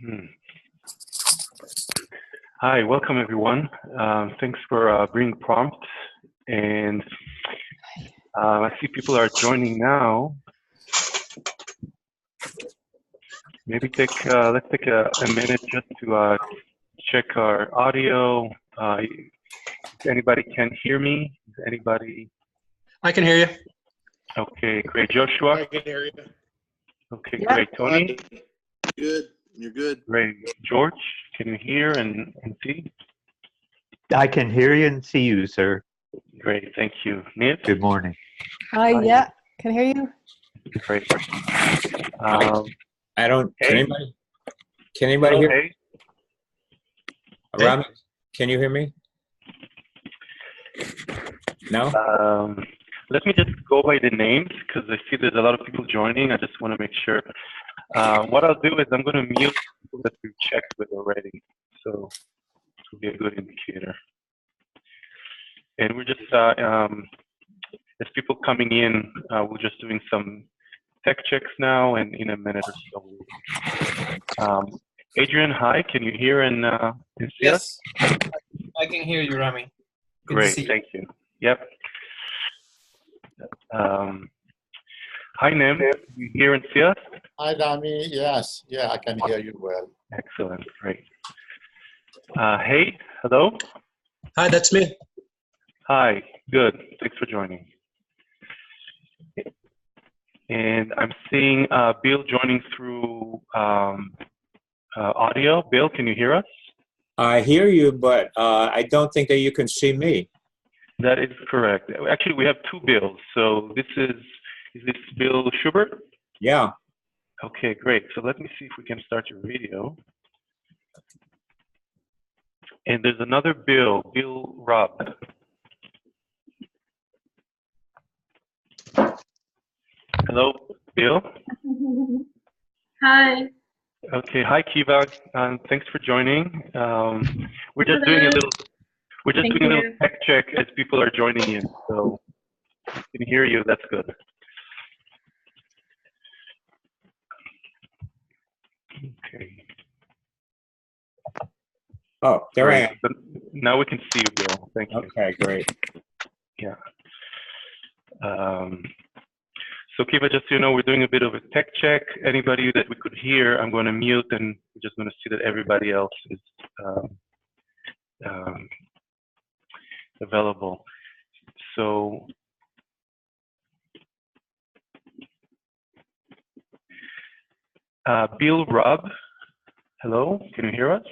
Hmm. Hi, welcome everyone. Thanks for bringing prompts, and I see people are joining now. Maybe let's take a minute just to check our audio. If anybody can hear me, is anybody? I can hear you. Okay, great. Joshua? I can hear you. Okay, yeah. Great. Tony? Good. You're good. Great. George, can you hear and see? I can hear you and see you, sir. Great, thank you. Niv? Good morning. Hi, yeah, can hear you. Great. I don't. Hey. Can anybody hear? Hey. Rami, can you hear me? No. Let me just go by the names because I see there's a lot of people joining. I just want to make sure. What I'll do is I'm going to mute people that we've checked with already. So this will be a good indicator. And we're just, as people coming in, we're just doing some tech checks now, and in a minute or so. Adrian, hi, can you hear and see us? Yes, I can hear you, Rami. Good Great, to see you. thank you. Yep. Hi, Nem, can you hear and see us? Hi, Dami. Yes. Yeah, I can hear you well. Excellent, great. Hey, hello? Hi, that's me. Hi, good. Thanks for joining. And I'm seeing Bill joining through audio. Bill, can you hear us? I hear you, but I don't think that you can see me. That is correct. Actually, we have two Bills. So is this Bill Schubert? Yeah. Okay, great. So let me see if we can start your video. And there's another Bill, Bill Robb. Hello, Bill. Hi. Okay, hi Kiva. Thanks for joining. We're just doing a little tech check as people are joining in. So I can hear you. That's good. Okay. Oh, there I am. So now we can see you, Bill. Thank you. Okay, great. Yeah. So Kiva, just so you know, we're doing a bit of a tech check. Anybody that we could hear, I'm going to mute, and we're just going to see that everybody else is available. So Bill Robb, hello, can you hear us?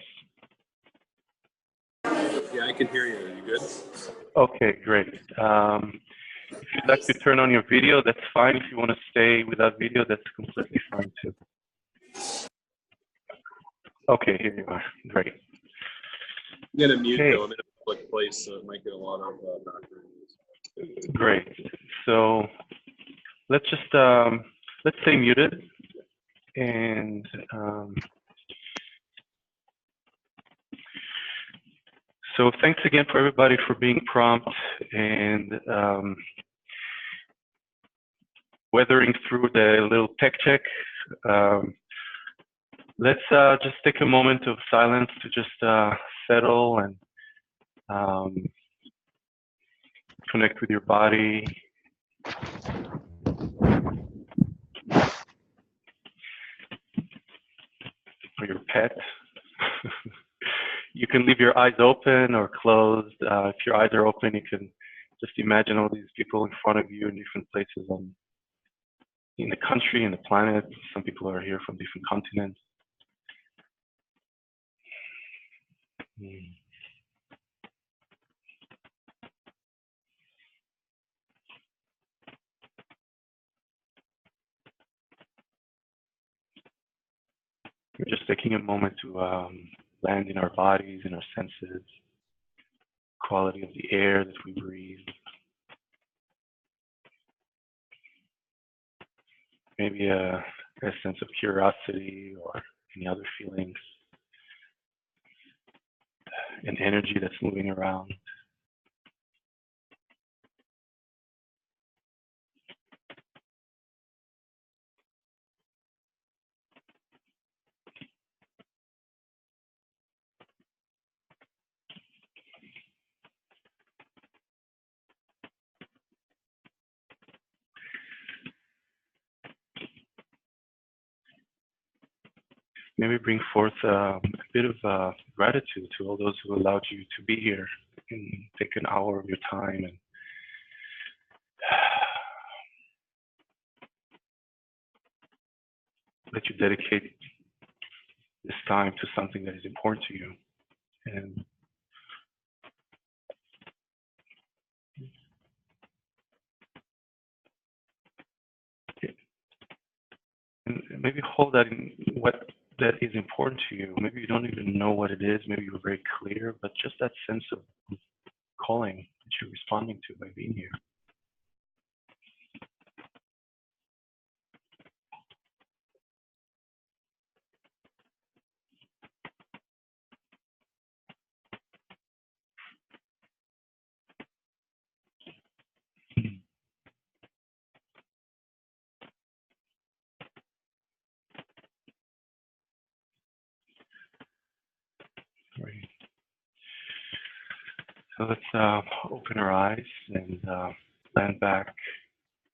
Yeah, I can hear you. Are you good? Okay, great. If you'd like to turn on your video, that's fine. If you want to stay without video, that's completely fine too. Okay, here you are. Great. I'm going to mute though. I'm in a public place, so it might get a lot of background noise. Great. So let's just let's stay muted, and so thanks again for everybody for being prompt and weathering through the little tech check. Let's just take a moment of silence to just settle and connect with your body. Or your pet. You can leave your eyes open or closed. If your eyes are open, you can just imagine all these people in front of you in different places in the country, in the planet. Some people are here from different continents. We're just taking a moment to land in our bodies, in our senses, quality of the air that we breathe. Maybe a sense of curiosity or any other feelings, an energy that's moving around. maybe bring forth a bit of gratitude to all those who allowed you to be here and take an hour of your time and let you dedicate this time to something that is important to you. And maybe hold that in what that is important to you. Maybe you don't even know what it is. Maybe you're very clear, but just that sense of calling that you're responding to by being here. Right. So let's open our eyes and land back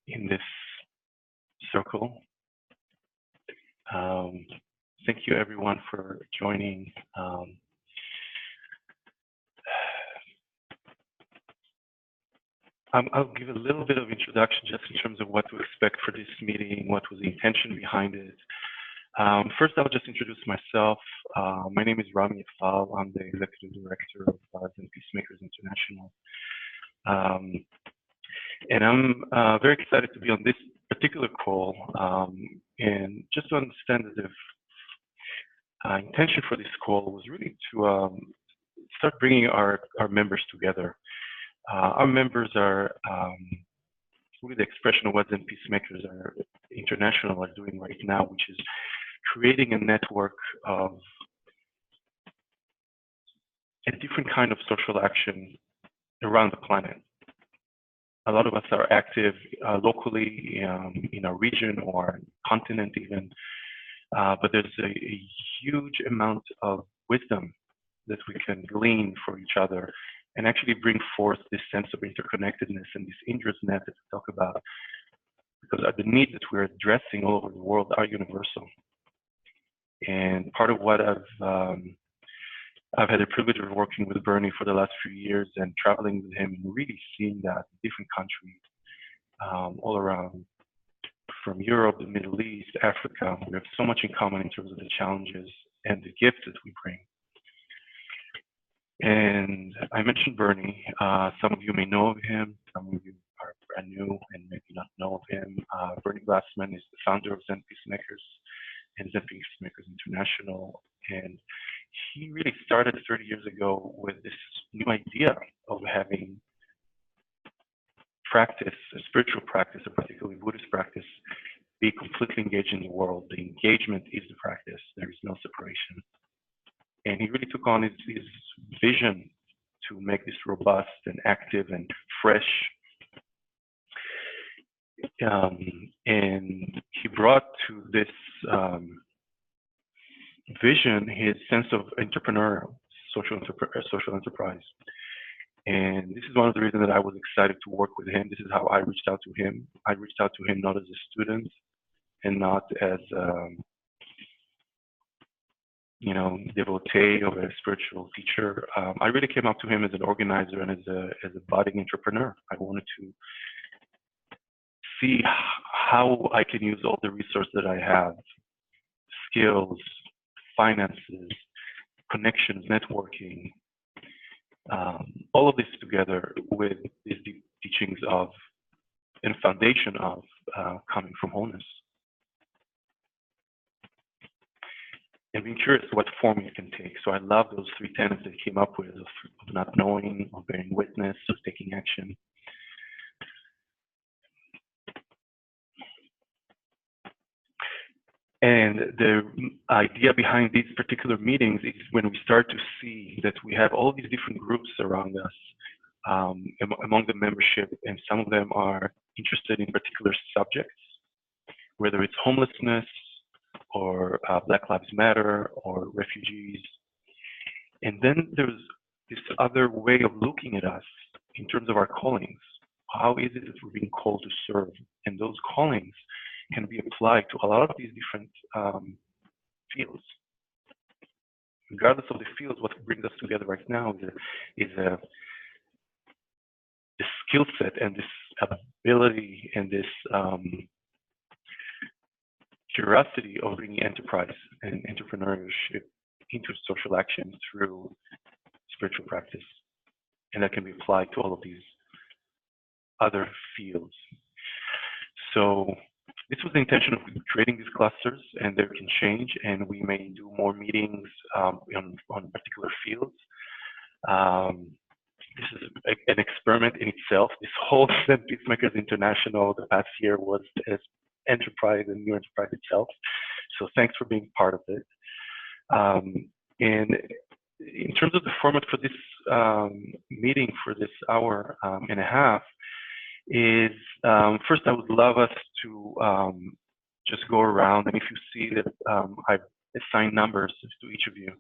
in this circle. Thank you everyone for joining. I'll give a little bit of introduction just in terms of what to expect for this meeting, what was the intention behind it. First, I'll just introduce myself. My name is Rami Afal. I'm the Executive Director of Zen Peacemakers International. And I'm very excited to be on this particular call. And just to understand that the intention for this call was really to start bringing our members together. Our members are really the expression of what Zen Peacemakers are International are doing right now, which is creating a network of a different kind of social action around the planet. A lot of us are active locally in our region or continent even, but there's a huge amount of wisdom that we can glean for each other and actually bring forth this sense of interconnectedness and this Indra's net that we talk about, because the needs that we're addressing all over the world are universal. And part of what I've had the privilege of working with Bernie for the last few years and traveling with him and really seeing that in different countries all around, from Europe, the Middle East, Africa. We have so much in common in terms of the challenges and the gifts that we bring. And I mentioned Bernie. Some of you may know of him. Some of you are brand new and maybe not know of him. Bernie Glassman is the founder of Zen Peacemakers and Zen Peacemakers International. And he really started 30 years ago with this new idea of having practice, a spiritual practice, a particularly Buddhist practice, be completely engaged in the world. The engagement is the practice. There is no separation. And he really took on his vision to make this robust and active and fresh. And he brought to this vision his sense of entrepreneurial, social enterprise. And this is one of the reasons that I was excited to work with him. This is how I reached out to him. I reached out to him not as a student and not as devotee of a spiritual teacher. I really came up to him as an organizer and as a budding entrepreneur. I wanted to see how I can use all the resources that I have, skills, finances, connections, networking, all of this together with these deep teachings of and foundation of coming from wholeness. And being curious what form it can take. So I love those three tenets that he came up with of not knowing, of bearing witness, of taking action. And the idea behind these particular meetings is when we start to see that we have all these different groups around us among the membership, and some of them are interested in particular subjects, whether it's homelessness or Black Lives Matter or refugees. And then there's this other way of looking at us in terms of our callings. How is it that we're being called to serve? And those callings can be applied to a lot of these different fields. regardless of the fields, what brings us together right now is the skill set and this ability and this curiosity of bringing enterprise and entrepreneurship into social action through spiritual practice. And that can be applied to all of these other fields. So this was the intention of creating these clusters, and they can change, and we may do more meetings on particular fields. This is an experiment in itself. This whole Zen Peacemakers International the past year was as enterprise and new enterprise itself. So thanks for being part of it. And in terms of the format for this meeting for this hour and a half is, first I would love us to just go around, and if you see that I've assigned numbers to each of you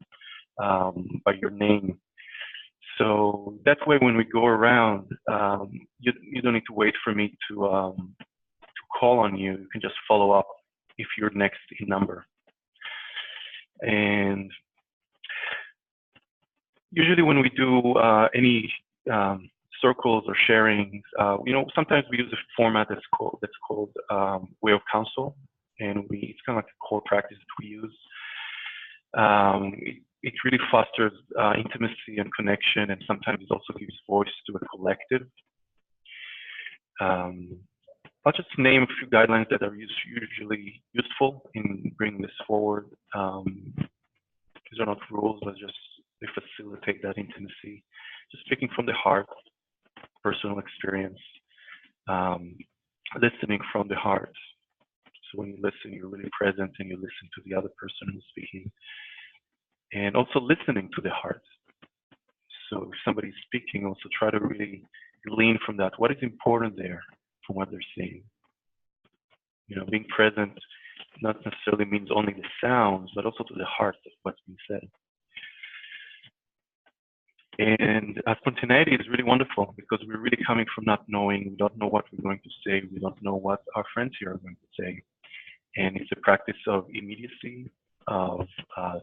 by your name. So that way when we go around, you don't need to wait for me to call on you. You can just follow up if you're next in number. And usually when we do any circles or sharings, sometimes we use a format that's called Way of Counsel, and it's kind of like a core practice that we use. It really fosters intimacy and connection, and sometimes it also gives voice to a collective. I'll just name a few guidelines that are usually useful in bringing this forward. These are not rules, but they facilitate that intimacy. Just speaking from the heart, personal experience, listening from the heart. So when you listen, you're really present and you listen to the other person who's speaking. And also listening to the heart. So if somebody's speaking, also try to really glean from that. What is important there from what they're saying? Being present not necessarily means only the sounds, but also to the heart of what's being said. And spontaneity is really wonderful because we're really coming from not knowing. We don't know what we're going to say. We don't know what our friends here are going to say. And it's a practice of immediacy, of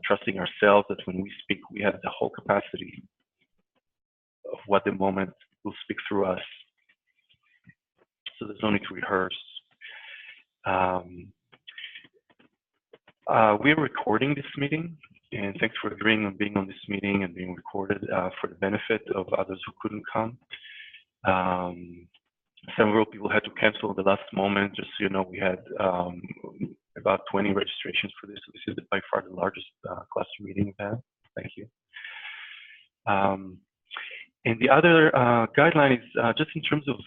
trusting ourselves that when we speak, we have the whole capacity of what the moment will speak through us. So there's no need to rehearse. We're recording this meeting, and thanks for agreeing on being on this meeting and being recorded for the benefit of others who couldn't come. Several people had to cancel at the last moment. Just so you know, we had about 20 registrations for this. So this is by far the largest cluster meeting we've had. Thank you. And the other guideline is just in terms of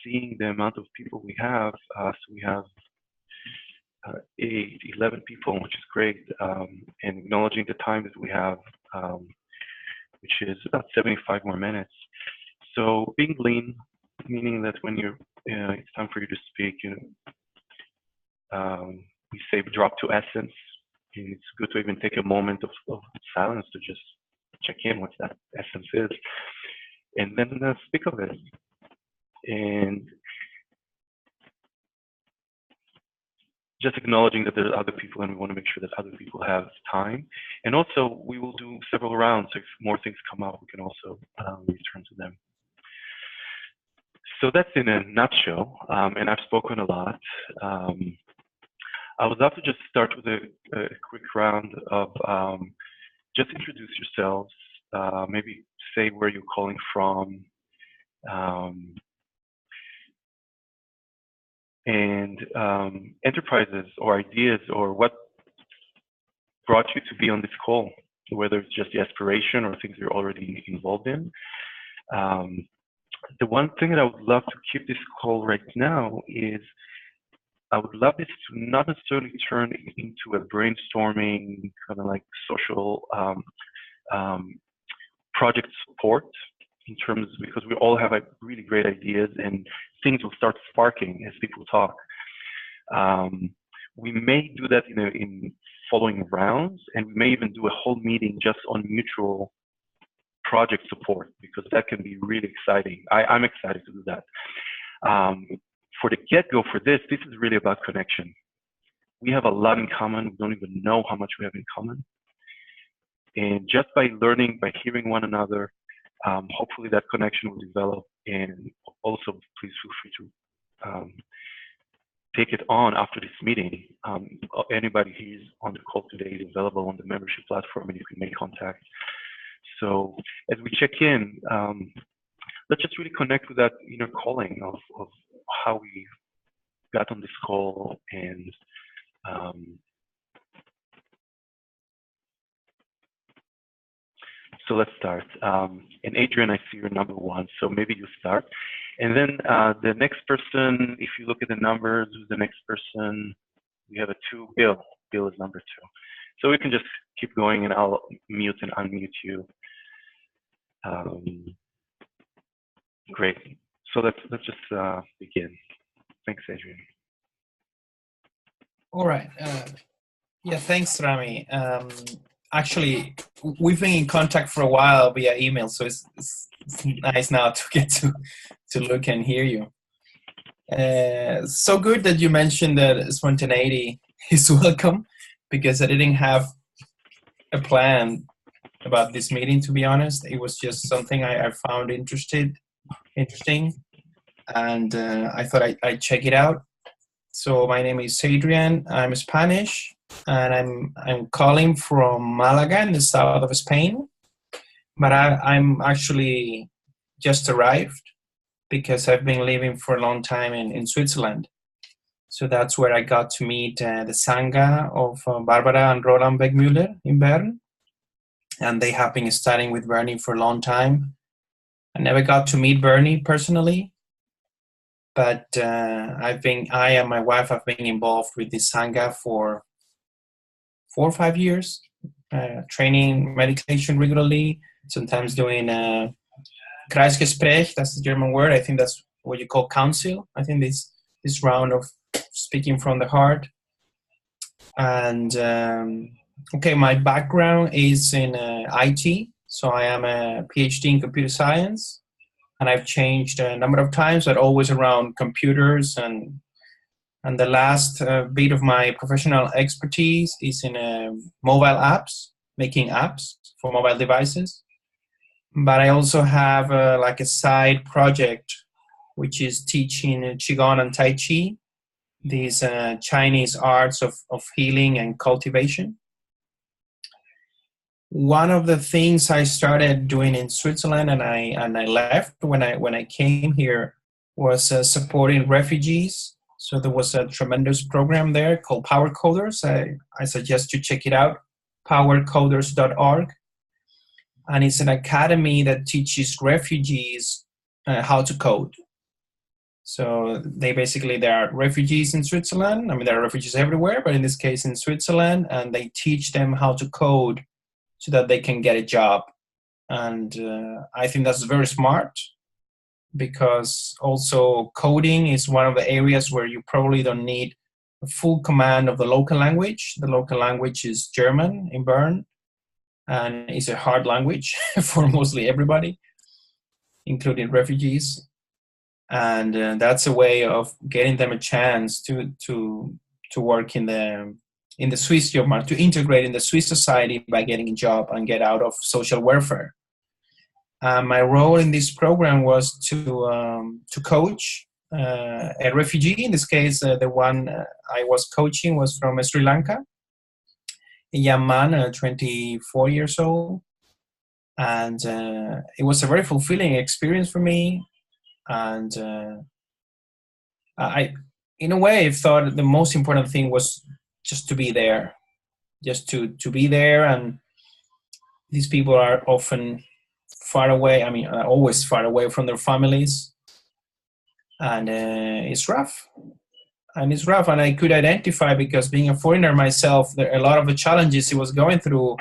seeing the amount of people we have. So we have 11 people, which is great, and acknowledging the time that we have, which is about 75 more minutes. So being lean, meaning that when it's time for you to speak, we say drop to essence. And it's good to even take a moment of silence to just check in what that essence is, and then speak of it. And just acknowledging that there's other people, and we want to make sure that other people have time. And also, we will do several rounds. If more things come up, we can also return to them. So that's in a nutshell, and I've spoken a lot. I would love to just start with a quick round of just introduce yourselves, maybe say where you're calling from, and enterprises or ideas, or what brought you to be on this call, whether it's just the aspiration or things you're already involved in. The one thing that I would love to keep this call right now is I would love this to not necessarily turn into a brainstorming, kind of like social project support in terms, because we all have really great ideas and things will start sparking as people talk. We may do that in following rounds, and we may even do a whole meeting just on mutual project support, because that can be really exciting. I'm excited to do that. For the get-go for this is really about connection. We have a lot in common. We don't even know how much we have in common. And just by learning, by hearing one another, hopefully that connection will develop. And also, please feel free to take it on after this meeting. Anybody who's on the call today is available on the membership platform, and you can make contact. So as we check in, let's just really connect with that inner calling of how we got on this call. And so let's start. And Adrian, I see you're number 1, so maybe you start. And then the next person, if you look at the numbers, who's the next person? We have a 2, Bill. Bill is number 2. So we can just keep going, and I'll mute and unmute you. Great. So let's just begin. Thanks, Adrian. All right. Yeah, thanks, Rami. Actually, we've been in contact for a while via email, so it's nice now to get to look and hear you. So good that you mentioned that spontaneity is welcome, because I didn't have a plan about this meeting, to be honest. It was just something I found interesting, and I thought I'd check it out. So my name is Adrian. I'm Spanish, and I'm calling from Malaga in the south of Spain. But I'm actually just arrived, because I've been living for a long time in Switzerland. So that's where I got to meet the Sangha of Barbara and Roland Beckmüller in Bern. And they have been studying with Bernie for a long time. I never got to meet Bernie personally, but I and my wife have been involved with the Sangha for 4 or 5 years, training meditation regularly, sometimes doing Kreisgespräch, that's the German word. I think that's what you call counsel. I think this round of speaking from the heart. And okay, my background is in IT. So I am a PhD in computer science, and I've changed a number of times, but always around computers. And the last bit of my professional expertise is in mobile apps, making apps for mobile devices. But I also have like a side project, which is teaching Qigong and Tai Chi, these Chinese arts of healing and cultivation. One of the things I started doing in Switzerland, and I left when I came here, was supporting refugees. So there was a tremendous program there called Power Coders. I suggest you check it out, powercoders.org. And it's an academy that teaches refugees how to code. So there are refugees in Switzerland. I mean, there are refugees everywhere, but in this case in Switzerland, and they teach them how to code so that they can get a job. And I think that's very smart, because also coding is one of the areas where you probably don't need a full command of the local language. The local language is German in Bern, and it's a hard language for mostly everybody, including refugees. And that's a way of getting them a chance to work in the Swiss job market, to integrate in the Swiss society by getting a job and get out of social welfare. My role in this program was to coach a refugee. In this case, the one I was coaching was from Sri Lanka, a young man, 24 years old. And it was a very fulfilling experience for me. And I, in a way, thought the most important thing was just to be there, just to be there. And these people are often far away. I mean, always far away from their families. And it's rough. And I could identify, because being a foreigner myself, a lot of the challenges he was going through,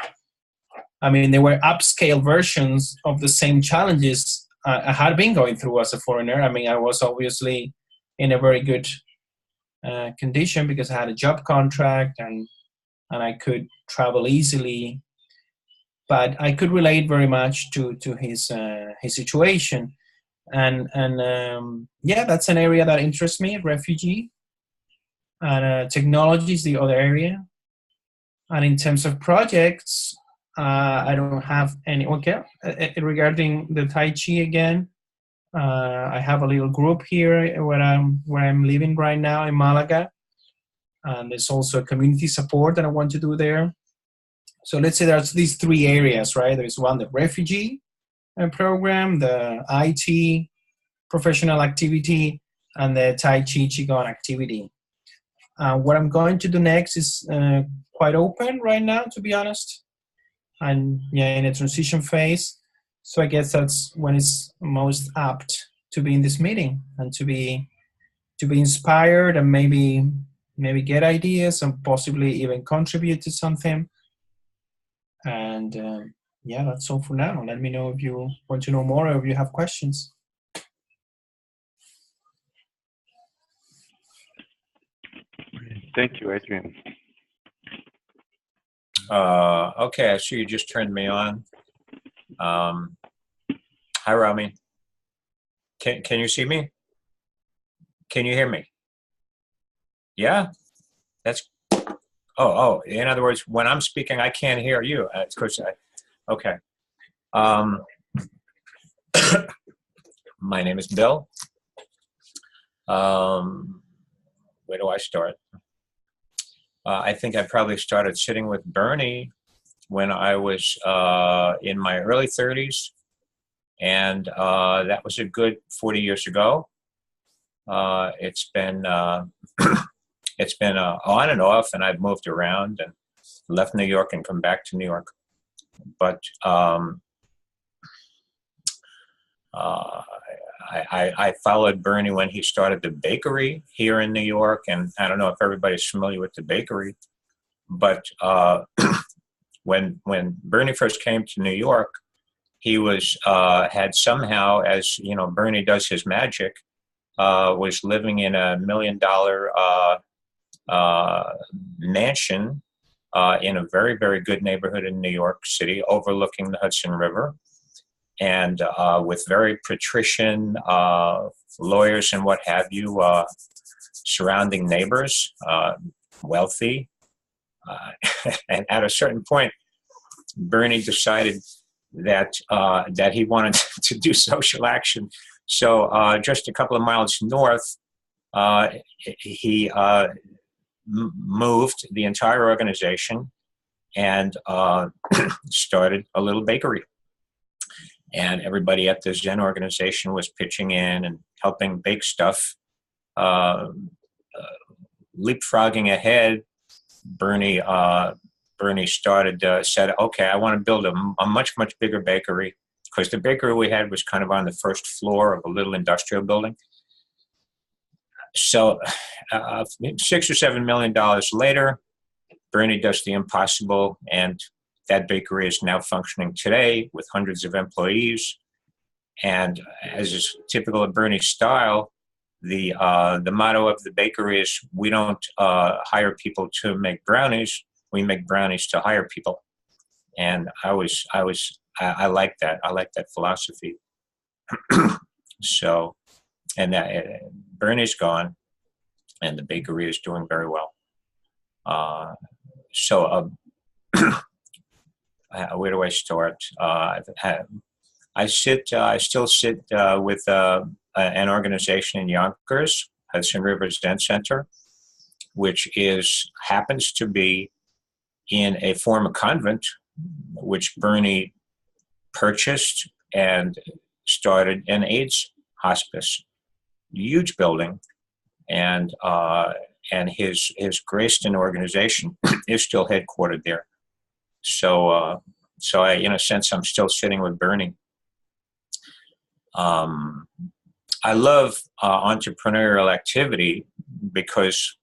I mean, they were upscale versions of the same challenges I had been going through as a foreigner. I mean, I was obviously in a very good condition, because I had a job contract and I could travel easily. But I could relate very much to his situation. And yeah, that's an area that interests me, refugee. And technology is the other area. And in terms of projects, I don't have any. Okay, regarding the Tai Chi again, I have a little group here where I'm living right now in Malaga, and there's also community support that I want to do there. So let's say there's these three areas, right? There's one, the refugee program, the IT professional activity, and the Tai Chi Qigong activity. What I'm going to do next is quite open right now, to be honest. And yeah, in a transition phase. So I guess that's when it's most apt to be in this meeting and to be inspired and maybe get ideas and possibly even contribute to something. And yeah, that's all for now. Let me know if you want to know more or if you have questions. Thank you, Adrian. Okay, I see you just turned me on. Hi, Rami. Can you see me? Can you hear me? Yeah? That's... Oh, in other words, when I'm speaking, I can't hear you. Of course, okay. My name is Bill. Where do I start? I think I probably started sitting with Bernie when I was in my early 30s, and that was a good 40 years ago. It's been it's been on and off, and I've moved around and left New York and come back to New York. But I followed Bernie when he started the bakery here in New York, and I don't know if everybody's familiar with the bakery, but when Bernie first came to New York, he was had somehow, as you know, Bernie does his magic, was living in $1 million mansion in a very, very good neighborhood in New York City, overlooking the Hudson River, and with very patrician lawyers and what have you, surrounding neighbors, wealthy. And at a certain point, Bernie decided that that he wanted to do social action. So just a couple of miles north, he moved the entire organization and started a little bakery. And everybody at the Zen organization was pitching in and helping bake stuff. Leapfrogging ahead, Bernie started, said, okay, I want to build a much, much bigger bakery, because the bakery we had was kind of on the first floor of a little industrial building. So $6 or $7 million later, Bernie does the impossible, and that bakery is now functioning today with hundreds of employees. And as is typical of Bernie's style, the motto of the bakery is, we don't hire people to make brownies, we make brownies to hire people. And I like that. I like that philosophy. So, and Bernie's gone, and the bakery is doing very well. Where do I start? I still sit with an organization in Yonkers, Hudson River Zen Center, which happens to be in a former convent, which Bernie purchased and started an AIDS hospice, huge building, and his Grayston organization is still headquartered there. So I, in a sense, I'm still sitting with Bernie. I love entrepreneurial activity because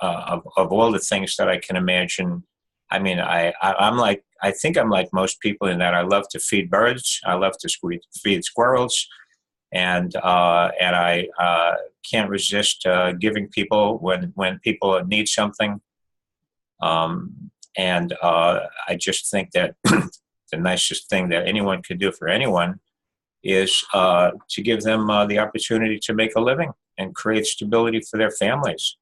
of all the things that I can imagine. I mean, I think I'm like most people in that I love to feed birds, I love to feed squirrels, and I can't resist giving people when people need something. And I just think that the nicest thing that anyone could do for anyone is to give them the opportunity to make a living and create stability for their families,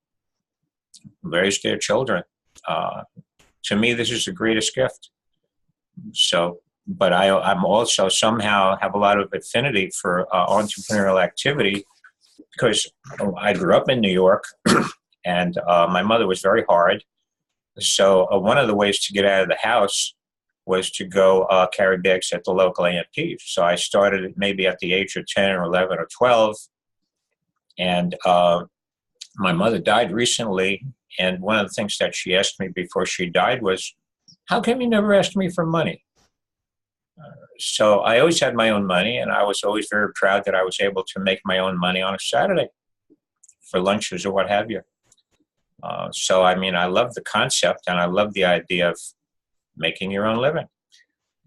raise their children. To me, this is the greatest gift. But I'm also somehow have a lot of affinity for entrepreneurial activity because I grew up in New York and my mother was very hard. So one of the ways to get out of the house was to go carry bags at the local A&P. So I started maybe at the age of 10 or 11 or 12. And my mother died recently. And one of the things that she asked me before she died was, how come you never asked me for money? So I always had my own money, and I was always very proud that I was able to make my own money on a Saturday for lunches or what have you. So, I mean, I love the concept, and I love the idea of making your own living.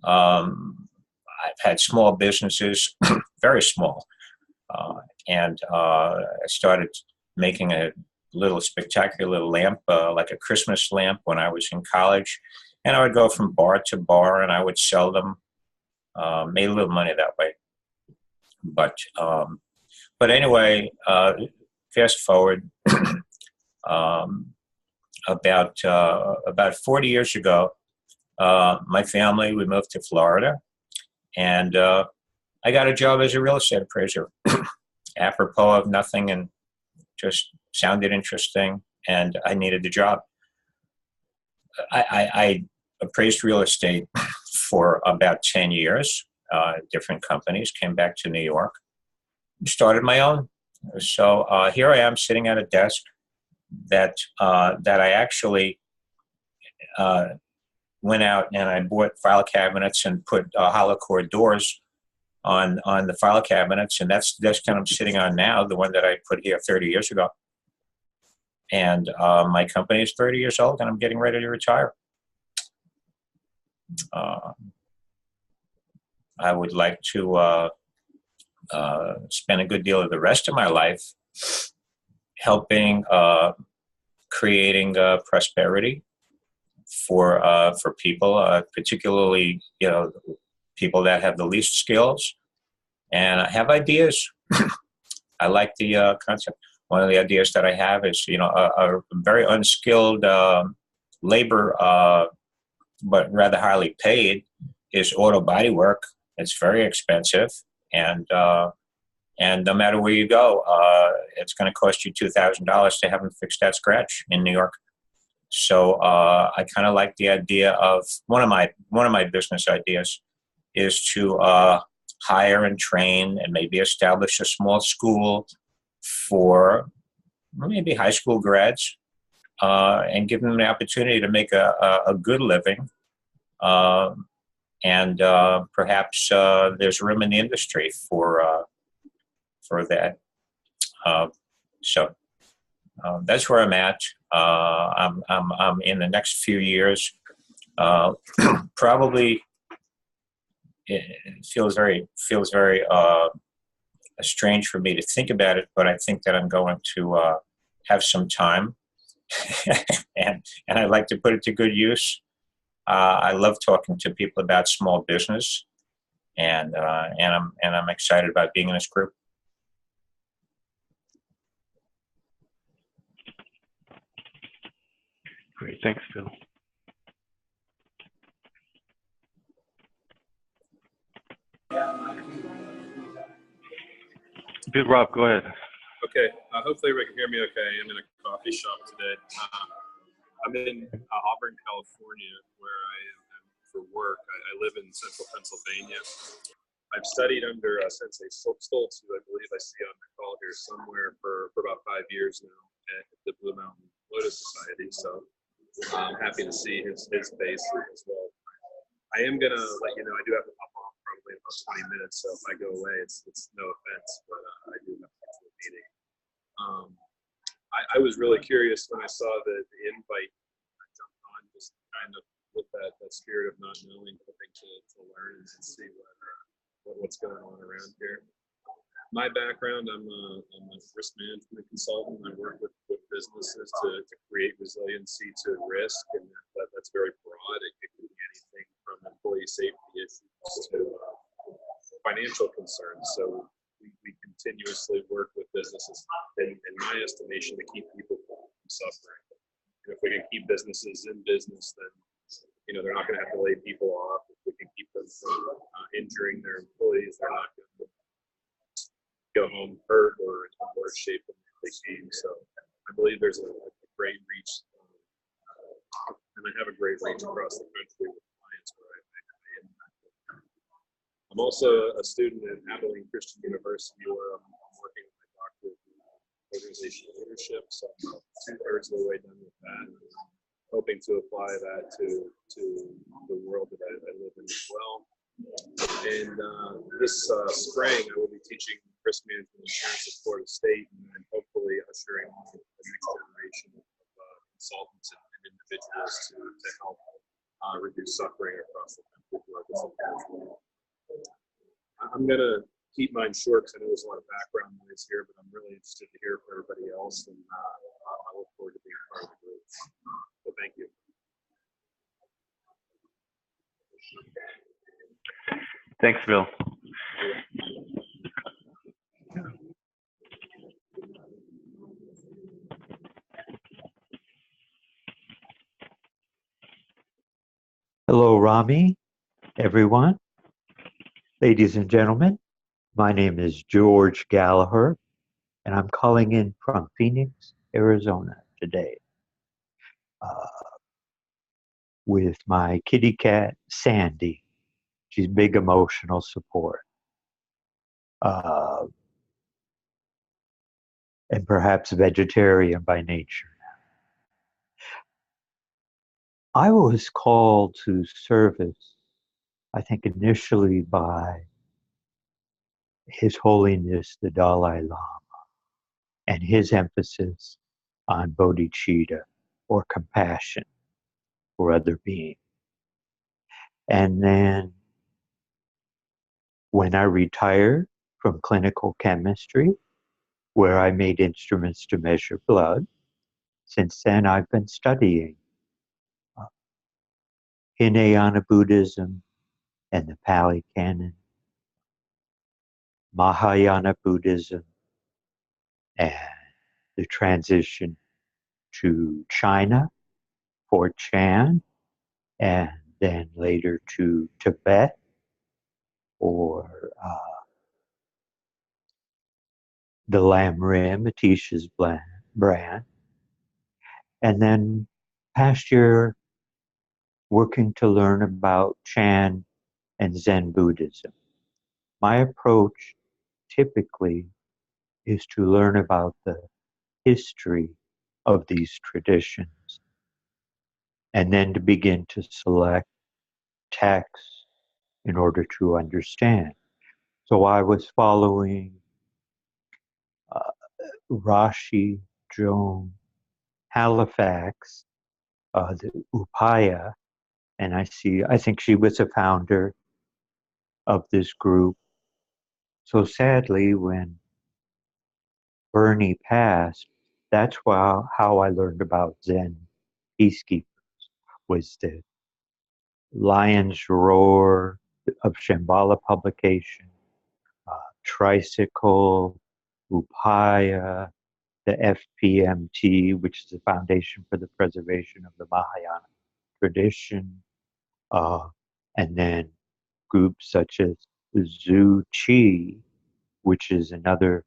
I've had small businesses, very small, and I started making a little spectacular little lamp, like a Christmas lamp when I was in college, and I would go from bar to bar, and I would sell them. Made a little money that way, but anyway, fast forward about 40 years ago, my family, we moved to Florida, and I got a job as a real estate appraiser, apropos of nothing, and just sounded interesting, and I needed the job. I appraised real estate for about 10 years, different companies, came back to New York, started my own. So here I am sitting at a desk that I actually went out and I bought file cabinets and put hollow core doors on the file cabinets, and that's the desk that I'm sitting on now, the one that I put here 30 years ago. And my company is 30 years old, and I'm getting ready to retire. I would like to spend a good deal of the rest of my life helping creating prosperity for people, particularly people that have the least skills, and I have ideas. I like the concept. One of the ideas that I have is a very unskilled labor, but rather highly paid, is auto body work. It's very expensive, and no matter where you go, it's going to cost you $2,000 to have them fixed at scratch in New York. So I kind of like the idea of one of my business ideas is to hire and train and maybe establish a small school for maybe high school grads and give them the opportunity to make a good living. And perhaps there's room in the industry for that. So that's where I'm at. I'm in the next few years. Probably it feels very strange for me to think about it, but I think that I'm going to have some time, and I'd like to put it to good use. I love talking to people about small business, and I'm excited about being in this group. Great, thanks, Phil. Good, Rob, go ahead. Okay, hopefully everybody can hear me okay. I'm in a coffee shop today. I'm in Auburn, California, where I am for work. I live in central Pennsylvania. I've studied under Sensei Stoltz, who I believe I see on the call here somewhere, for about 5 years now at the Blue Mountain Lotus Society. So I'm happy to see his face as well. I am going to let you know I do have to hop off probably in about 20 minutes. So if I go away, it's no offense, but I do have to get to a meeting. I was really curious when I saw the invite. I jumped on just kind of with that spirit of not knowing, hoping to learn and see what's going on around here. My background, I'm a risk management consultant. I work with businesses to create resiliency to risk, and that's very broad. It could be anything from employee safety issues to financial concerns. So we continuously work with businesses, in my estimation, to keep people from suffering. And if we can keep businesses in business, then they're not going to have to lay people off. If we from injuring their employees. They're not going to go home hurt or in worse shape than they came. So I believe there's a great reach, and I have a great reach across the country with clients where I impact. I'm also a student at Abilene Christian University where I'm working with my doctorate in organizational leadership. So I'm about 2/3 of the way done with that. And hoping to apply that to the world that I live in as well. And this spring, I will be teaching risk management insurance at Florida State, and then hopefully ushering the next generation of consultants and individuals to help reduce suffering across the country through our discipline. I'm going to keep mine short because I know there's a lot of background noise here, but I'm really interested to hear from everybody else, and I look forward to being part of the group. So thank you. Thanks, Bill. Hello, Rami, everyone. Ladies and gentlemen, my name is George Gallagher, and I'm calling in from Phoenix, Arizona today with my kitty cat, Sandy. She's big emotional support. And perhaps vegetarian by nature. I was called to service, I think initially by His Holiness the Dalai Lama and his emphasis on bodhicitta, or compassion for other beings. And then when I retired from clinical chemistry, where I made instruments to measure blood, since then I've been studying Hinayana Buddhism and the Pali Canon, Mahayana Buddhism, and the transition to China for Chan, and then later to Tibet or the Lam Rim, Atisha's brand. And then past year, working to learn about Chan and Zen Buddhism. My approach typically is to learn about the history of these traditions and then to begin to select texts in order to understand. So I was following Rashi Joan Halifax, the Upaya, and I think she was a founder of this group. So sadly, when Bernie passed, that's how I learned about Zen Peacekeepers, was the Lion's Roar of Shambhala publication, Tricycle, Upaya, the FPMT, which is the Foundation for the Preservation of the Mahayana Tradition, and then groups such as Zhu Qi, which is another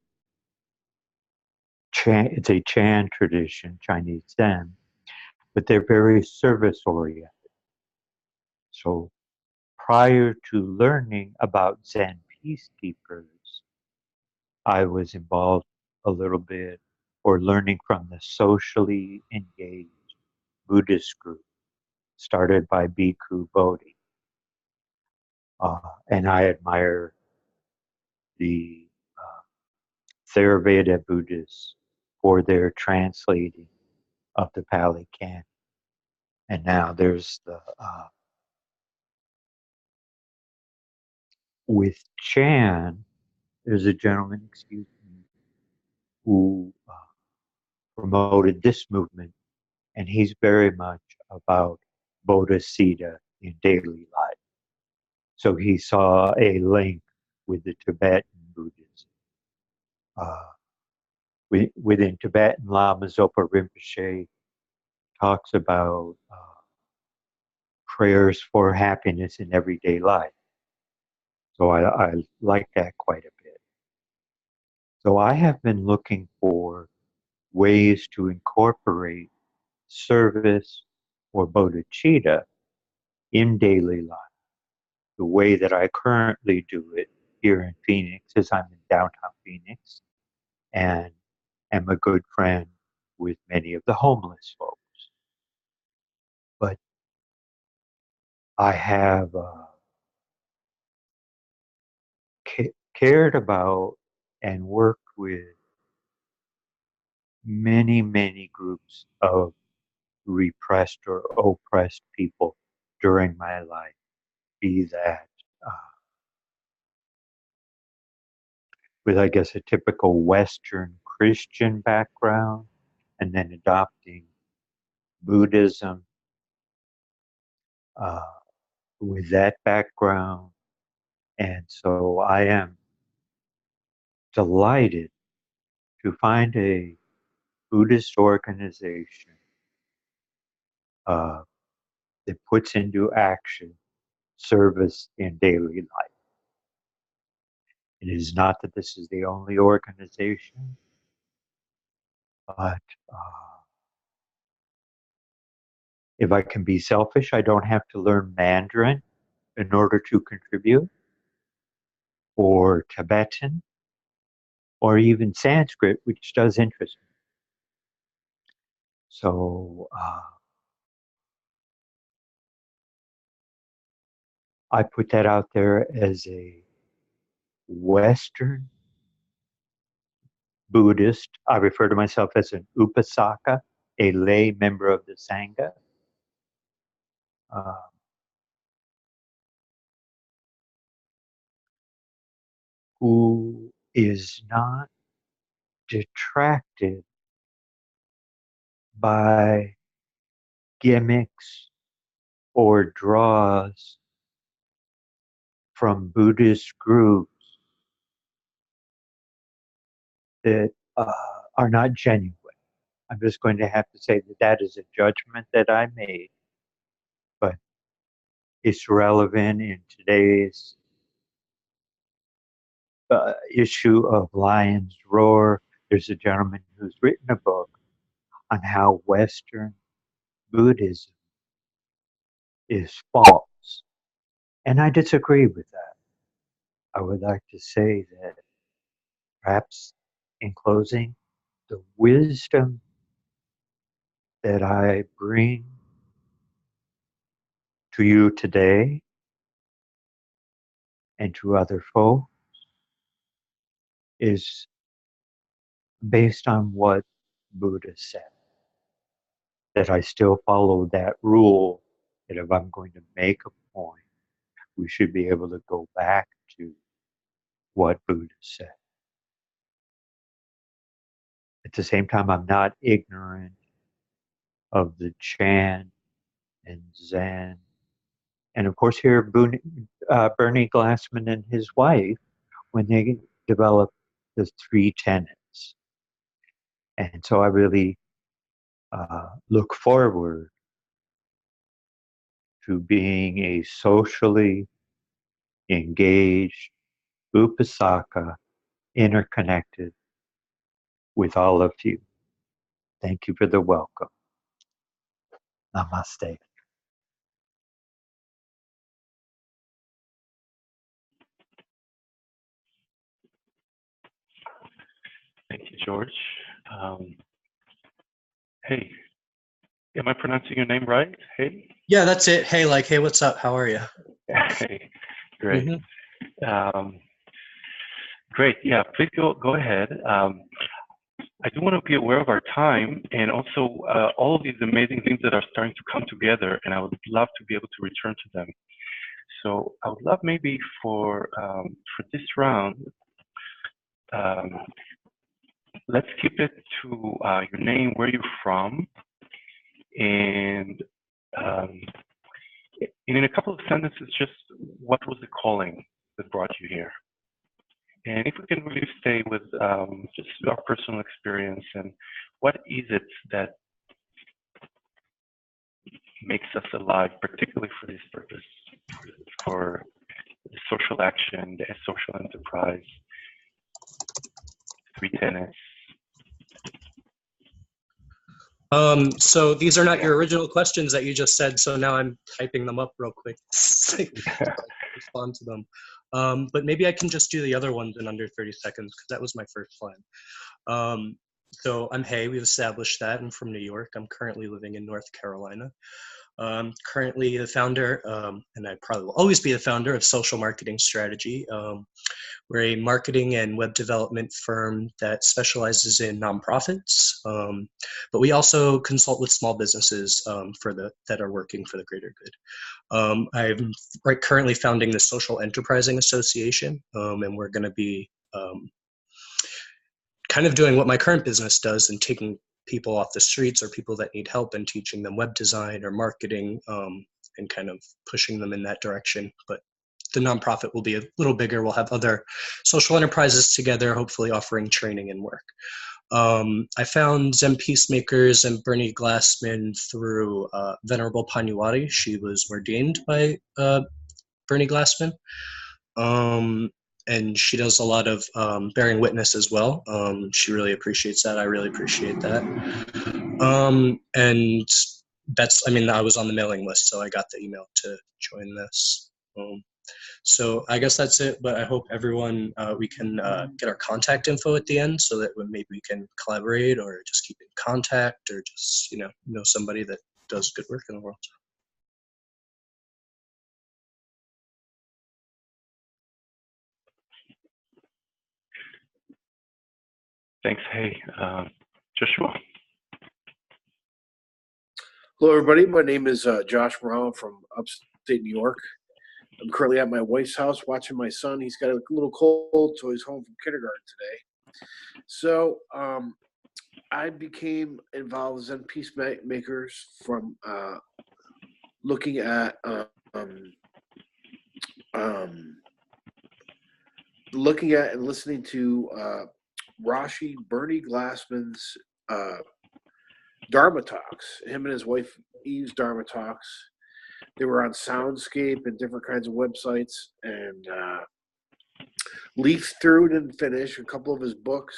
Chan, it's a Chan tradition, Chinese Zen, but they're very service oriented. So prior to learning about Zen Peacekeepers, I was involved a little bit or learning from the socially engaged Buddhist group started by Bhikkhu Bodhi. And I admire the Theravada Buddhists for their translating of the Pali Canon. And now there's the, with Chan, there's a gentleman, excuse me, who promoted this movement, and he's very much about bodhicitta in daily life. So he saw a link with the Tibetan Buddhism. Within Tibetan, Lama Zopa Rinpoche talks about prayers for happiness in everyday life. So I like that quite a bit. So I have been looking for ways to incorporate service or bodhicitta in daily life. The way that I currently do it here in Phoenix is I'm in downtown Phoenix and am a good friend with many of the homeless folks. But I have cared about and worked with many, many groups of repressed or oppressed people during my life, be that uh, with, I guess, a typical Western Christian background, and then adopting Buddhism uh, with that background. And so I am delighted to find a Buddhist organization uh, that puts into action service in daily life. It is not that this is the only organization, but if I can be selfish, I don't have to learn Mandarin in order to contribute, or Tibetan, or even Sanskrit, which does interest me. So I put that out there as a Western Buddhist. I refer to myself as an Upasaka, a lay member of the Sangha. Who is not detracted by gimmicks or draws from Buddhist groups that are not genuine. I'm just going to have to say that that is a judgment that I made, but it's relevant in today's issue of Lion's Roar. There's a gentleman who's written a book on how Western Buddhism is false. And I disagree with that. I would like to say that perhaps in closing, the wisdom that I bring to you today and to other folks is based on what Buddha said. That I still follow that rule that if I'm going to make a point, we should be able to go back to what Buddha said. At the same time, I'm not ignorant of the Chan and Zen. And of course, here, Bernie Glassman and his wife, when they developed the Three Tenets. And so I really look forward to being a socially engaged Upasaka, interconnected with all of you. Thank you for the welcome. Namaste. Thank you, George. Hey, am I pronouncing your name right? Hey? Yeah, that's it. Hey, like, hey, what's up? How are you? Hey, great. Great, yeah, please go ahead. I do want to be aware of our time and also all of these amazing things that are starting to come together, and I would love to be able to return to them. So I would love maybe for this round, let's keep it to your name, where you're from, and in a couple of sentences, just what was the calling that brought you here? And if we can really stay with just our personal experience and what is it that makes us alive, particularly for this purpose, for the social action, the social enterprise, Three Tenets. So these are not your original questions that you just said, so now I'm typing them up real quick so I can respond to them. But maybe I can just do the other ones in under 30 seconds because that was my first plan. So I'm Hay, we've established that. I'm from New York. I'm currently living in North Carolina. Currently the founder, and I probably will always be the founder of Social Marketing Strategy. We're a marketing and web development firm that specializes in nonprofits, but we also consult with small businesses that are working for the greater good. I'm currently founding the Social Enterprising Association, and we're going to be kind of doing what my current business does and taking people off the streets or people that need help and teaching them web design or marketing and kind of pushing them in that direction. But the nonprofit will be a little bigger. We'll have other social enterprises together, hopefully offering training and work. I found Zen Peacemakers and Bernie Glassman through Venerable Panyawati. She was ordained by Bernie Glassman. And she does a lot of bearing witness as well. She really appreciates that. I really appreciate that. And I was on the mailing list, so I got the email to join this. So I guess that's it, but I hope everyone, we can get our contact info at the end so that maybe we can collaborate or just keep in contact or just, know somebody that does good work in the world. Thanks. Hey, Joshua. Hello, everybody. My name is Josh Brown from upstate New York. I'm currently at my wife's house watching my son. He's got a little cold, so he's home from kindergarten today. So I became involved with Zen Peacemakers from looking at and listening to Bernie Glassman's Dharma Talks. Him and his wife Eve's Dharma Talks. They were on Soundscape and different kinds of websites, and leafed through, didn't finish a couple of his books,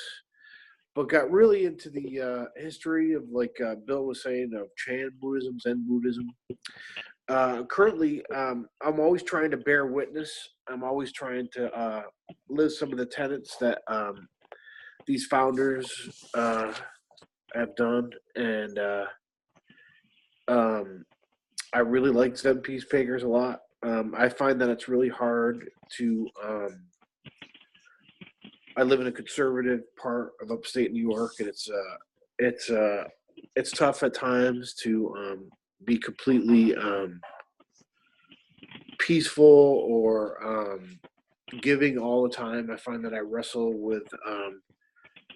but got really into the history of, like Bill was saying, of Chan Buddhism, Zen Buddhism. Currently, I'm always trying to bear witness. I'm always trying to live some of the tenets that these founders have done, and I really like Zen Peacemakers a lot. I find that it's really hard to. I live in a conservative part of upstate New York, and it's tough at times to be completely peaceful or giving all the time. I find that I wrestle with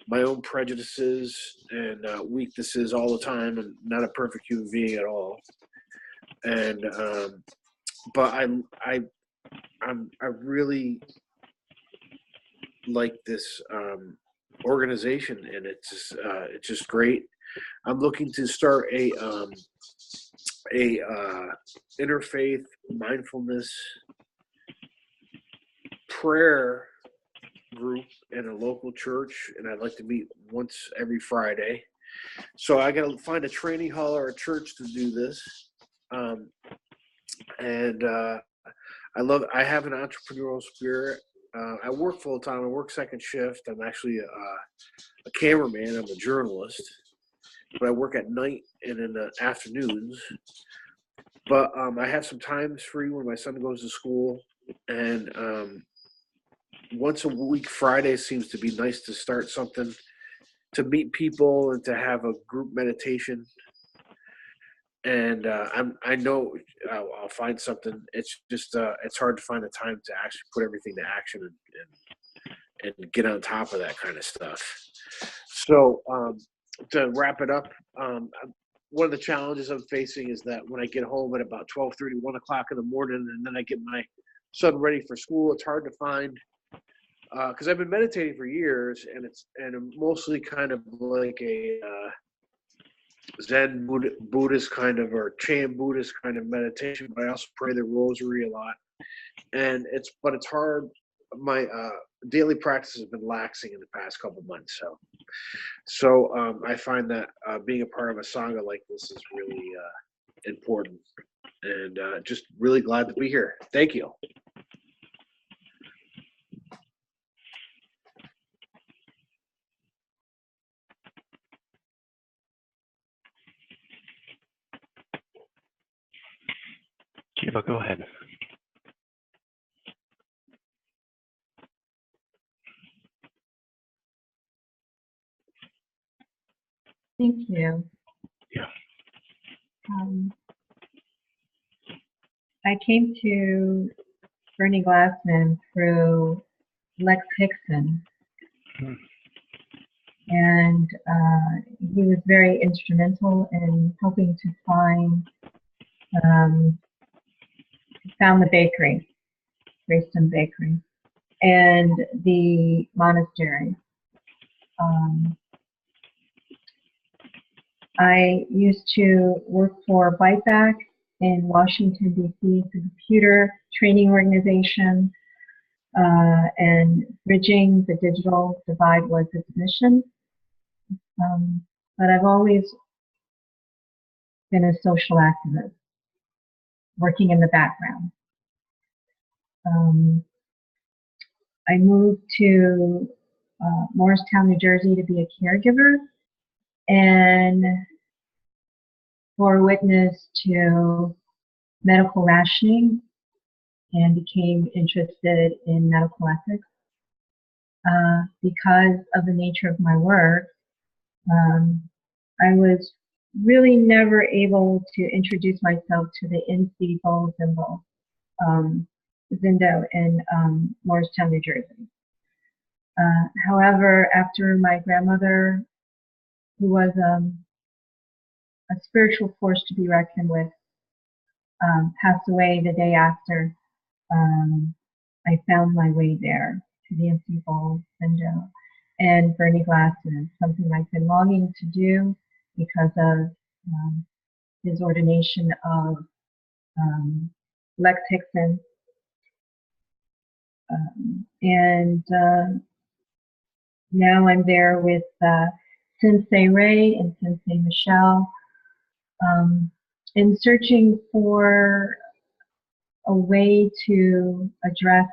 my own prejudices and weaknesses all the time. I'm not a perfect human being at all. And but I really like this organization, and it's just great. I'm looking to start a interfaith mindfulness prayer group in a local church, and I'd like to meet once every Friday. So I got to find a training hall or a church to do this. I have an entrepreneurial spirit. I work full time. I work second shift. I'm actually a cameraman. I'm a journalist, but I work at night and in the afternoons. But I have some times free when my son goes to school, and once a week, Friday seems to be nice to start something, to meet people and to have a group meditation. And I know I'll find something. It's just it's hard to find the time to actually put everything to action and get on top of that kind of stuff. So to wrap it up, one of the challenges I'm facing is that when I get home at about 12:30, 1 o'clock in the morning, and then I get my son ready for school, it's hard to find. Because I've been meditating for years, and I'm mostly kind of like Zen Buddhist kind of, or Chan Buddhist kind of meditation, but I also pray the rosary a lot. And it's hard. My daily practice has been laxing in the past couple months. So I find that being a part of a sangha like this is really important, and just really glad to be here. Thank you. Kiva, go ahead. Thank you. Yeah. I came to Bernie Glassman through Lex Hickson, and he was very instrumental in helping to find, found the bakery, Greystone Bakery, and the monastery. I used to work for Byteback in Washington, D.C. It's a computer training organization, and bridging the digital divide was its mission. But I've always been a social activist, working in the background. I moved to Morristown, New Jersey to be a caregiver, and bore witness to medical rationing and became interested in medical ethics. Because of the nature of my work, I was really never able to introduce myself to the NC Bowl symbol, Zindo in Morristown, New Jersey. However, after my grandmother, who was a spiritual force to be reckoned with, passed away the day after, I found my way there to the MC Bowl Zindo and Bernie Glassman, something I've been longing to do because of his ordination of Lex Hickson. And now I'm there with Sensei Ray and Sensei Michelle, in searching for a way to address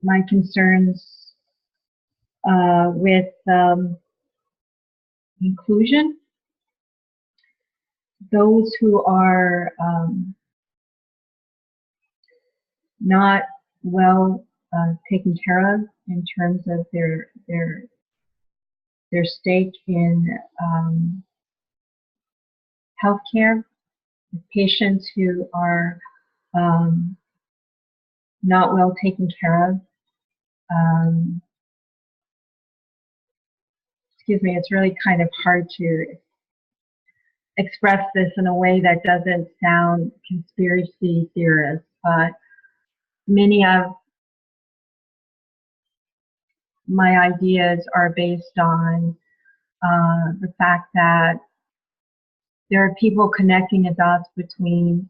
my concerns with inclusion. Those who are not well taken care of in terms of their stake in healthcare, patients who are not well taken care of. Excuse me, it's really kind of hard to express this in a way that doesn't sound conspiracy theorist, but many of my ideas are based on the fact that there are people connecting the dots between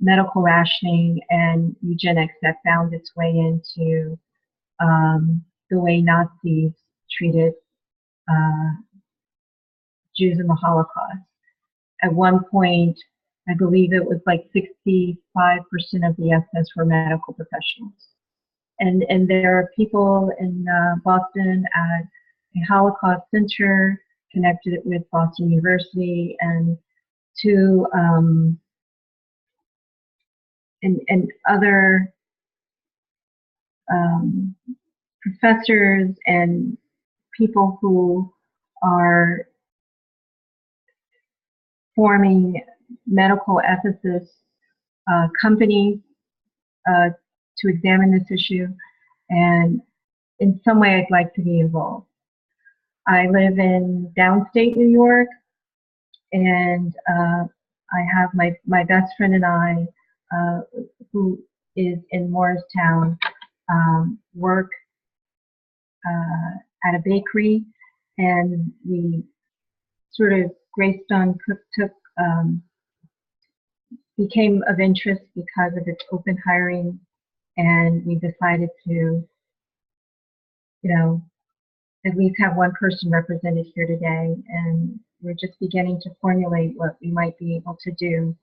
medical rationing and eugenics that found its way into the way Nazis treated Jews in the Holocaust. At one point, I believe it was like 65% of the SS were medical professionals. And there are people in Boston at a Holocaust Center connected with Boston University, and to and other professors and people who are forming medical ethicists companies to examine this issue, and in some way I'd like to be involved. I live in downstate New York, and I have my best friend and I, who is in Morristown, work at a bakery, and we sort of Greystone became of interest because of its open hiring, and we decided to, at least have one person represented here today, and we're just beginning to formulate what we might be able to do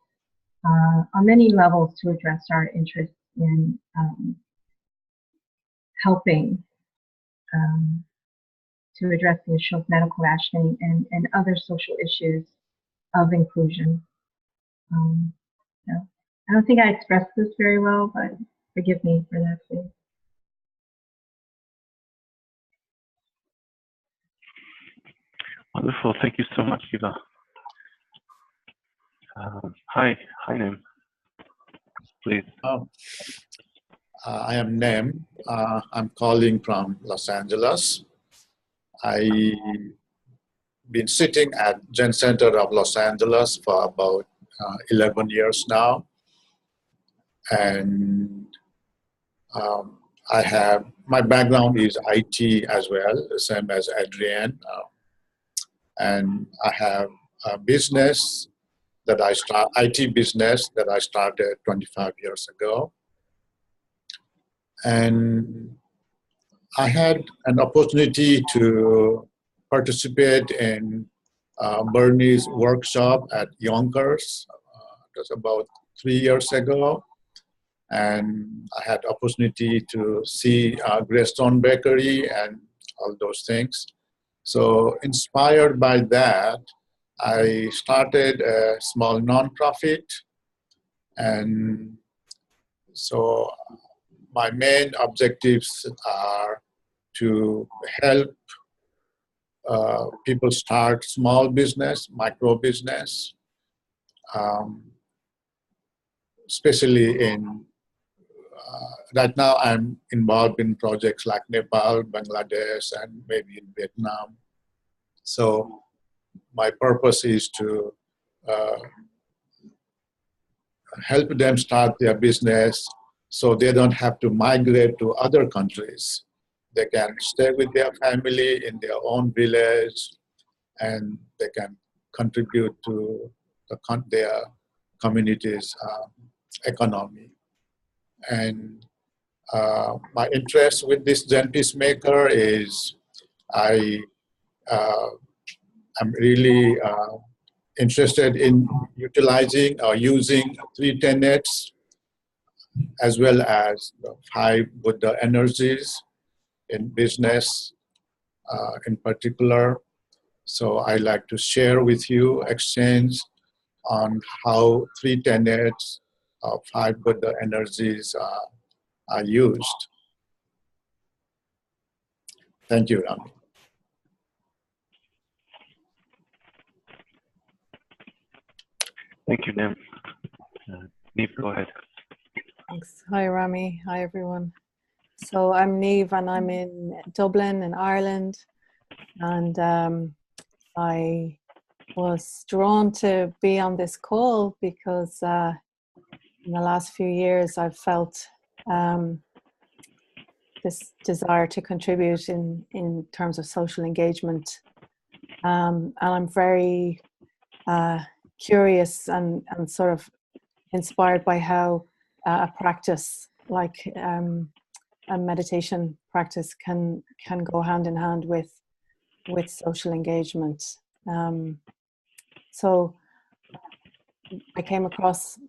on many levels to address our interest in helping to address the issue of medical rationing and other social issues of inclusion. I don't think I expressed this very well, but forgive me for that, please. Wonderful. Thank you so much, Eva. Hi, name. Please. I am Nem. I'm calling from Los Angeles. I've been sitting at Zen Center of Los Angeles for about 11 years now. And my background is IT as well, the same as Adrienne. And I have a business that IT business that I started 25 years ago. And I had an opportunity to participate in Bernie's workshop at Yonkers. It was about 3 years ago. And I had opportunity to see Greystone Bakery and all those things. So inspired by that, I started a small nonprofit. And so my main objectives are to help people start small business, micro business, especially in, right now I'm involved in projects like Nepal, Bangladesh, and maybe in Vietnam. So my purpose is to help them start their business so they don't have to migrate to other countries. They can stay with their family in their own village, and they can contribute to their community's economy. And my interest with this Zen Peacemaker is I'm really interested in utilizing or using Three Tenets as well as the 5 Buddha energies in business in particular. So I like to share with you, exchange on how 3 tenets of 5 Buddha energies are used. Thank you, Rami. Thank you, Nem. Neve, go ahead. Thanks. Hi, Rami. Hi, everyone. So I'm Neve, and I'm in Dublin in Ireland. And I was drawn to be on this call because in the last few years I've felt this desire to contribute in terms of social engagement. And I'm very curious and sort of inspired by how a practice like a meditation practice can go hand in hand with social engagement. So I came across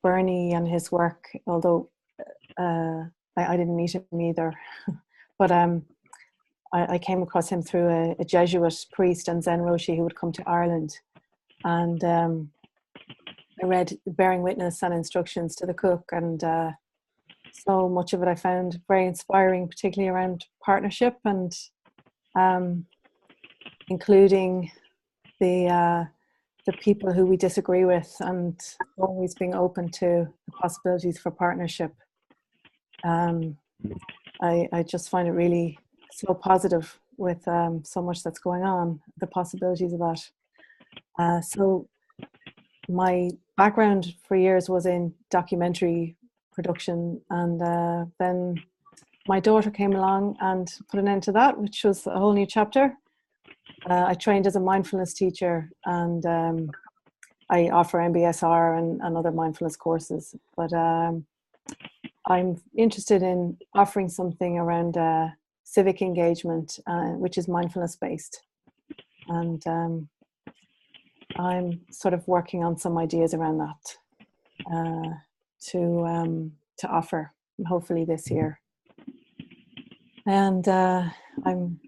Bernie and his work, although I didn't meet him either, but I came across him through a Jesuit priest and Zen Roshi who would come to Ireland, and I read Bearing Witness and Instructions to the Cook, and so much of it I found very inspiring, particularly around partnership and including the people who we disagree with, and always being open to the possibilities for partnership. I just find it really so positive with so much that's going on, the possibilities of that. So my background for years was in documentary production, and then my daughter came along and put an end to that, which was a whole new chapter. I trained as a mindfulness teacher, and I offer MBSR and other mindfulness courses. But I'm interested in offering something around civic engagement, which is mindfulness based. And I'm sort of working on some ideas around that to offer, hopefully this year. And I'm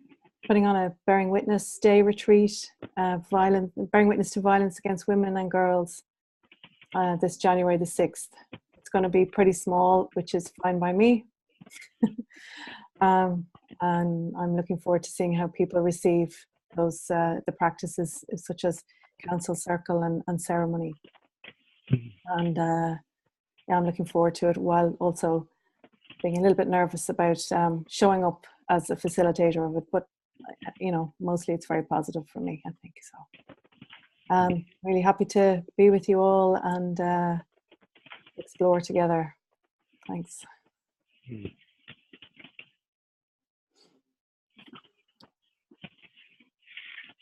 putting on a Bearing Witness Day retreat, bearing witness to violence against women and girls, this January the 6th. It's going to be pretty small, which is fine by me. And I'm looking forward to seeing how people receive those the practices such as council circle and ceremony. And yeah, I'm looking forward to it, while also being a little bit nervous about showing up as a facilitator of it. But you know, mostly it's very positive for me, I think. So really happy to be with you all and explore together. Thanks.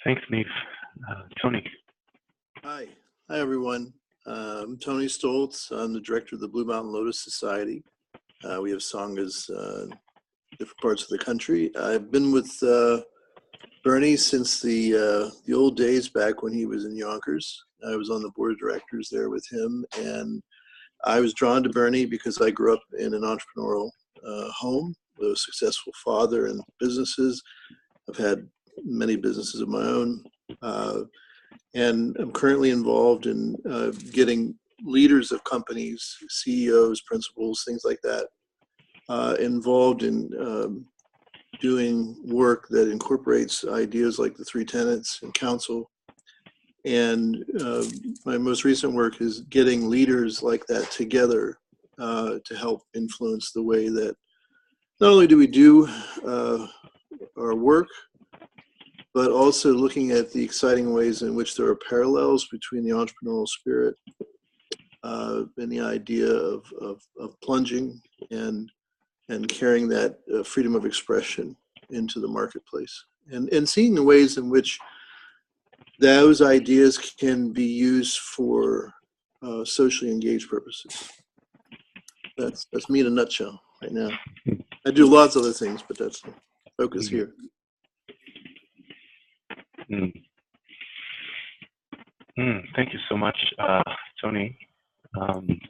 Thanks, Neve. Tony. Hi everyone. I'm Tony Stoltz. I'm the director of the Blue Mountain Lotus Society. We have sanghas in different parts of the country. I've been with Bernie since the old days back when he was in Yonkers. I was on the board of directors there with him, and I was drawn to Bernie because I grew up in an entrepreneurial home with a successful father and businesses. I've had many businesses of my own, and I'm currently involved in getting leaders of companies, CEOs, principals, things like that, involved in doing work that incorporates ideas like the Three Tenets and council. And my most recent work is getting leaders like that together to help influence the way that not only do we do our work, but also looking at the exciting ways in which there are parallels between the entrepreneurial spirit and the idea of plunging and carrying that freedom of expression into the marketplace, and seeing the ways in which those ideas can be used for socially engaged purposes. That's me in a nutshell right now. I do lots of other things, but that's the focus here. Thank you so much, Tony. And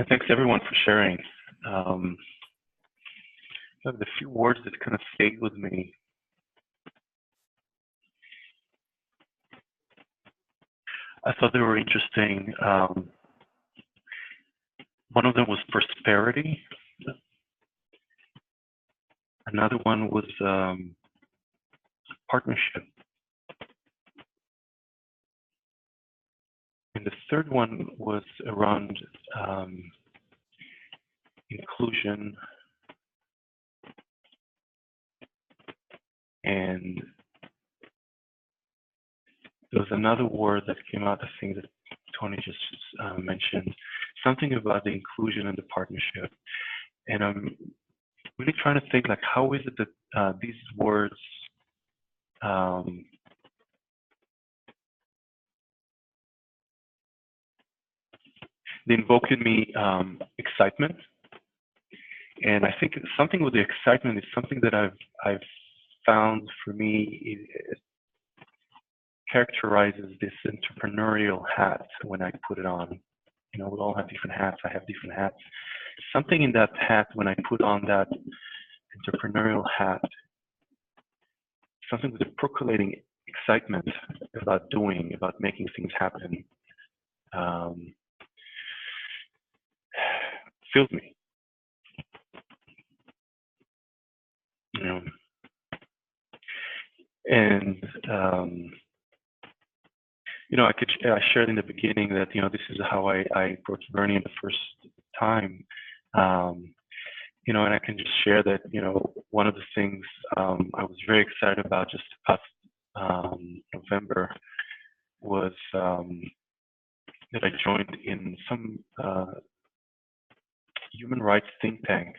thanks everyone for sharing. The few words that kind of stayed with me. I thought they were interesting. One of them was prosperity. Another one was partnership. And the third one was around inclusion, and there was another word that came out, I think, that Tony just mentioned, something about the inclusion and the partnership. And I'm really trying to think, like, how is it that these words they invoked in me excitement. And I think something with the excitement is something that I've found for me, it characterizes this entrepreneurial hat when I put it on. You know, we all have different hats. I have different hats. Something in that hat, when I put on that entrepreneurial hat, something with a percolating excitement about doing, about making things happen, fills me. You know, and you know, I shared in the beginning that, you know, this is how I approached Bernie the first time. You know, and I can just share that, you know, one of the things I was very excited about just past November was that I joined in some human rights think tank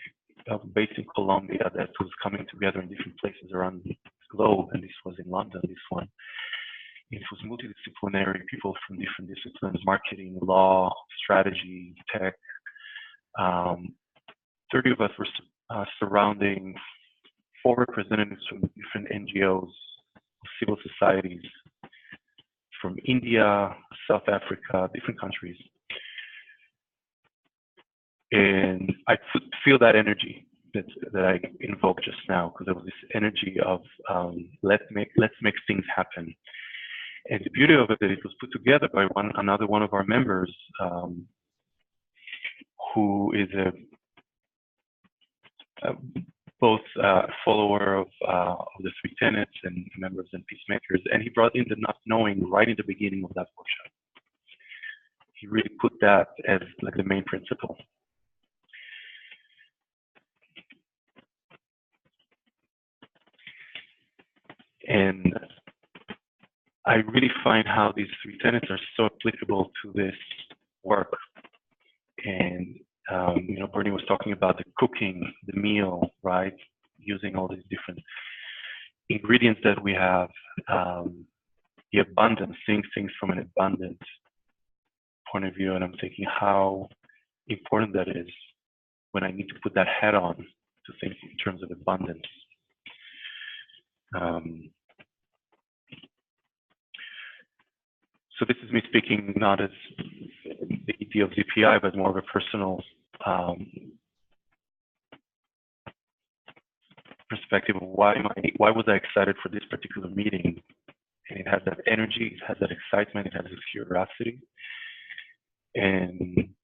based in Colombia that was coming together in different places around globe, and this was in London, this one. It was multidisciplinary, people from different disciplines, marketing, law, strategy, tech. 30 of us were surrounding 4 representatives from different NGOs, civil societies, from India, South Africa, different countries. And I could feel that energy that I invoked just now, because there was this energy of let's make things happen. And the beauty of it, that it was put together by another one of our members, who is both a follower of the Three Tenets and a member of Zen Peacemakers, and he brought in the not knowing right in the beginning of that workshop. He really put that as like the main principle. And I really find how these 3 tenets are so applicable to this work. And you know, Bernie was talking about the cooking, the meal, right? Using all these different ingredients that we have, the abundance, seeing things from an abundant point of view. And I'm thinking how important that is when I need to put that hat on to think in terms of abundance. So this is me speaking not as the idea of ZPI, but more of a personal perspective of why was I excited for this particular meeting? And it has that energy, it has that excitement, it has this curiosity. And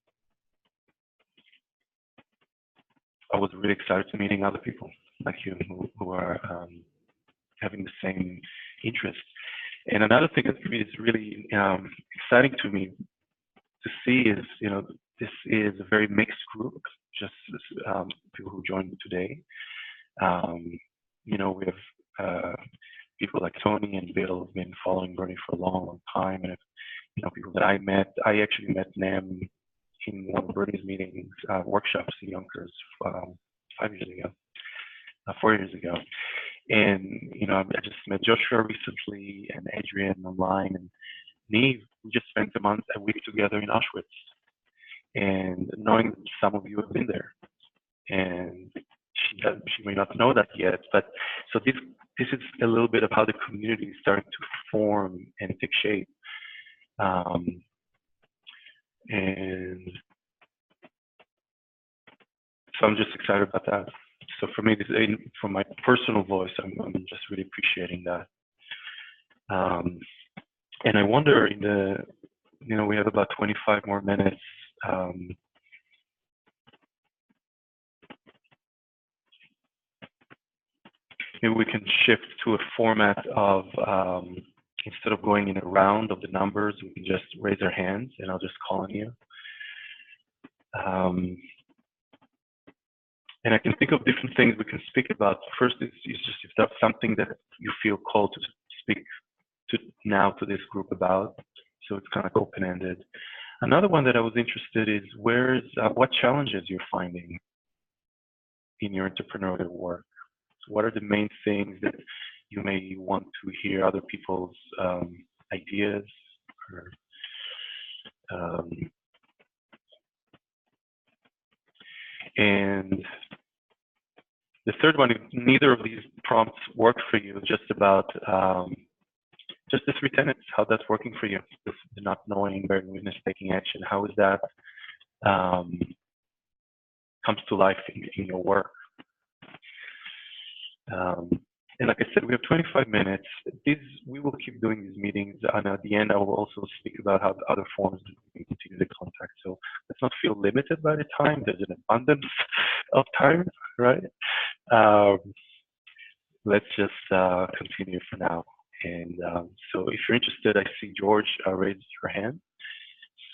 I was really excited to meeting other people like you who are having the same interest. And another thing that is really exciting to me to see is, you know, this is a very mixed group, just people who joined today. You know, we have people like Tony and Bill who've been following Bernie for a long, long time. And, you know, people that I actually met Nam in one of Bernie's meetings, workshops in Yonkers 4 years ago. And, you know, I just met Joshua recently and Adrian online, and Neve. We just spent a week together in Auschwitz, and knowing that some of you have been there, and she may not know that yet, but so this is a little bit of how the community is starting to form and take shape. And so I'm just excited about that. So for me, from my personal voice, I'm just really appreciating that. And I wonder, you know, we have about 25 more minutes. Maybe we can shift to a format of, instead of going in a round of the numbers, we can just raise our hands and I'll just call on you. And I can think of different things we can speak about. First is just if that's something that you feel called to speak to this group about. So it's kind of open-ended. Another one that I was interested is what challenges you're finding in your entrepreneurial work. So what are the main things that you may want to hear other people's ideas or and the third one, if neither of these prompts work for you, just about just the 3 tenets, how that's working for you, the not knowing, bearing witness, taking action, how is that comes to life in your work. And like I said, we have 25 minutes. We will keep doing these meetings, and at the end, I will also speak about how the other forms we can continue the contact. So let's not feel limited by the time. There's an abundance of time, right? Let's just continue for now. And so if you're interested, I see George raised your hand.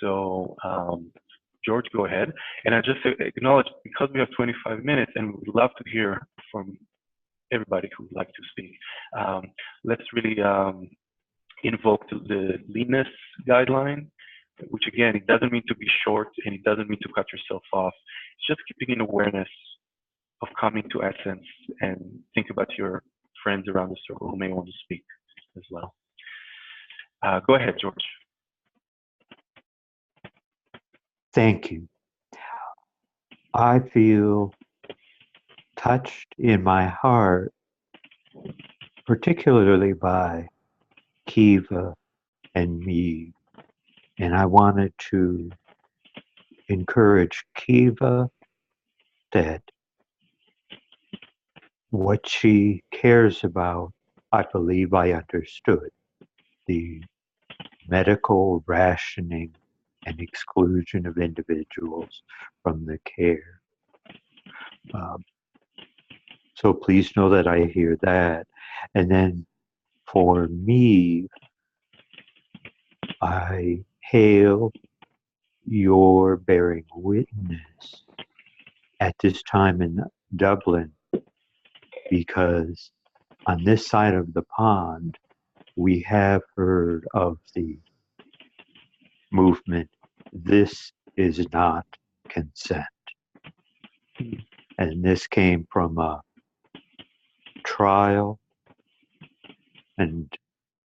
So George, go ahead. And I just acknowledge, because we have 25 minutes and we'd love to hear from everybody who would like to speak. Let's really invoke the leanness guideline, which again, it doesn't mean to be short and it doesn't mean to cut yourself off. It's just keeping an awareness of coming to essence and think about your friends around the circle who may want to speak as well. Go ahead, George. Thank you. I feel touched in my heart, particularly by Kiva and me. And I wanted to encourage Kiva that what she cares about, I believe I understood. The medical rationing and exclusion of individuals from the care. So please know that I hear that. And then for me, I hail your bearing witness at this time in Dublin, because on this side of the pond, we have heard of the movement, "This is not consent." And this came from a trial, and